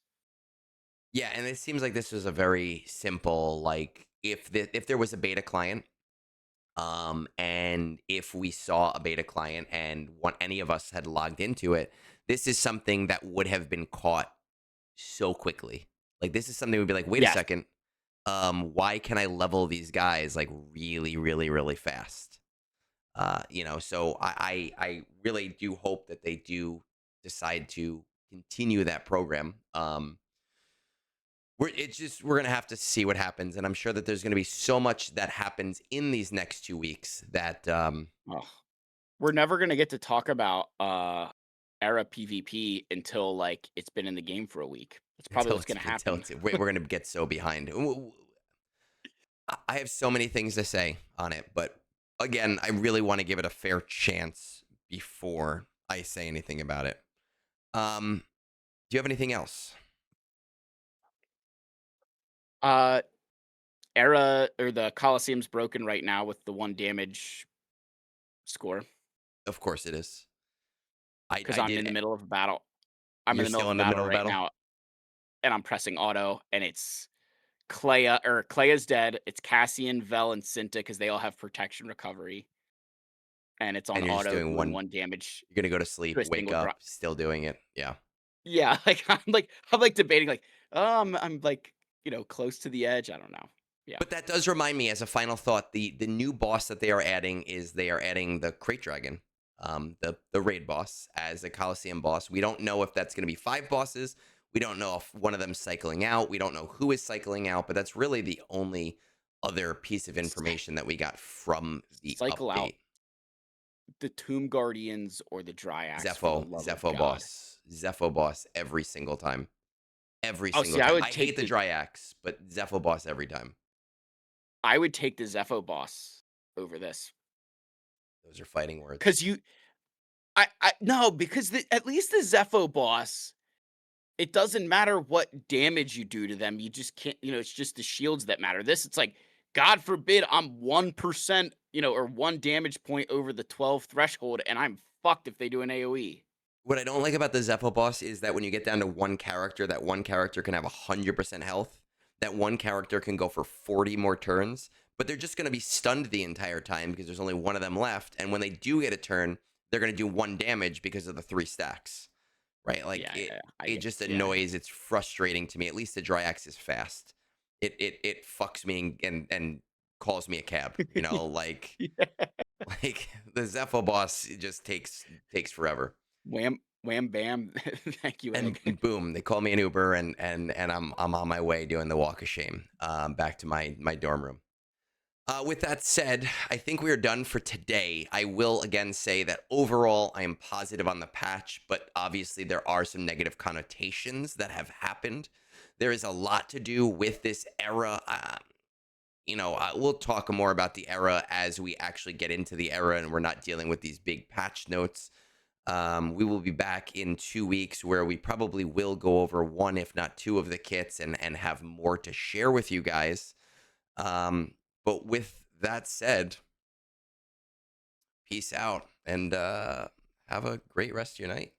Yeah, and it seems like this was a very simple, like, if there was a beta client, and if we saw a beta client and one any of us had logged into it, this is something that would have been caught so quickly. Like, this is something we'd be like, wait a Yes. second, why can I level these guys like really, really, really fast? So I really do hope that they do decide to continue that program. We're gonna have to see what happens, and I'm sure that there's gonna be so much that happens in these next 2 weeks that Oh, we're never gonna get to talk about era PvP until, like, it's been in the game for a week. That's probably what's gonna until happen. we're gonna get so behind. I have so many things to say on it, but again, I really want to give it a fair chance before I say anything about it. Um, do you have anything else? Uh Era, or the Coliseum's broken right now with the 1 damage score, Of course it is. I because I 'cause I'm did. in the middle of a battle. I'm in You're the middle still of a in the battle middle of a right battle, now, and I'm pressing auto, and it's Klea's dead. It's Cassian, Vel, and Cinta because they all have protection recovery, and it's on and you're just auto doing doing one. 1 damage You're gonna go to to sleep, a wake single drop. up, still doing it. Yeah. Yeah, like, I'm debating, like, I'm, like, close to the edge, I don't know. Yeah. But that does remind me, as a final thought, the new boss that they are adding is they are adding the Crate Dragon, the raid boss as a Coliseum boss. We don't know if that's going to be 5 bosses. We don't know if one of them's cycling out. We don't know who is cycling out. But that's really the only other piece of Cy information that we got from the Cycle out update. the Tomb Guardians or the Dryax for the Zepho, love of Zepho God. boss, Zepho boss every single time. Every Oh, single see, I time. would I hate take the the Dryax, but Zepho boss every time. I would take the Zepho boss over this, Those are fighting words. because I no, because at least the Zepho boss, it doesn't matter what damage you do to them, you just can't, it's just the shields that matter. This, it's like, God forbid I'm 1%, or 1 damage point over the 12 threshold, and I'm fucked if they do an AoE. What I don't like about the Zepho boss is that when you get down to one character, that one character can have 100% health. That one character can go for 40 more turns, but they're just going to be stunned the entire time because there's only one of them left. And when they do get a turn, they're going to do 1 damage because of the 3 stacks, right? Like Yeah, yeah, it, yeah, I it get just yeah, yeah. annoys. It's frustrating to me. At least the Dryax is fast. It fucks me and calls me a cab. Like Yeah. like the Zepho boss, it just takes forever. Wham wham bam. Thank you, And Egg. boom, they call me an Uber, and I'm on my way doing the walk of shame, back to my dorm room. With that said, I think we are done for today. I will again say that overall, I am positive on the patch, but obviously there are some negative connotations that have happened. There is a lot to do with this era. We'll talk more about the era as we actually get into the era, and we're not dealing with these big patch notes. We will be back in 2 weeks where we probably will go over one, if not two, of the kits and have more to share with you guys. But with that said, peace out and have a great rest of your night.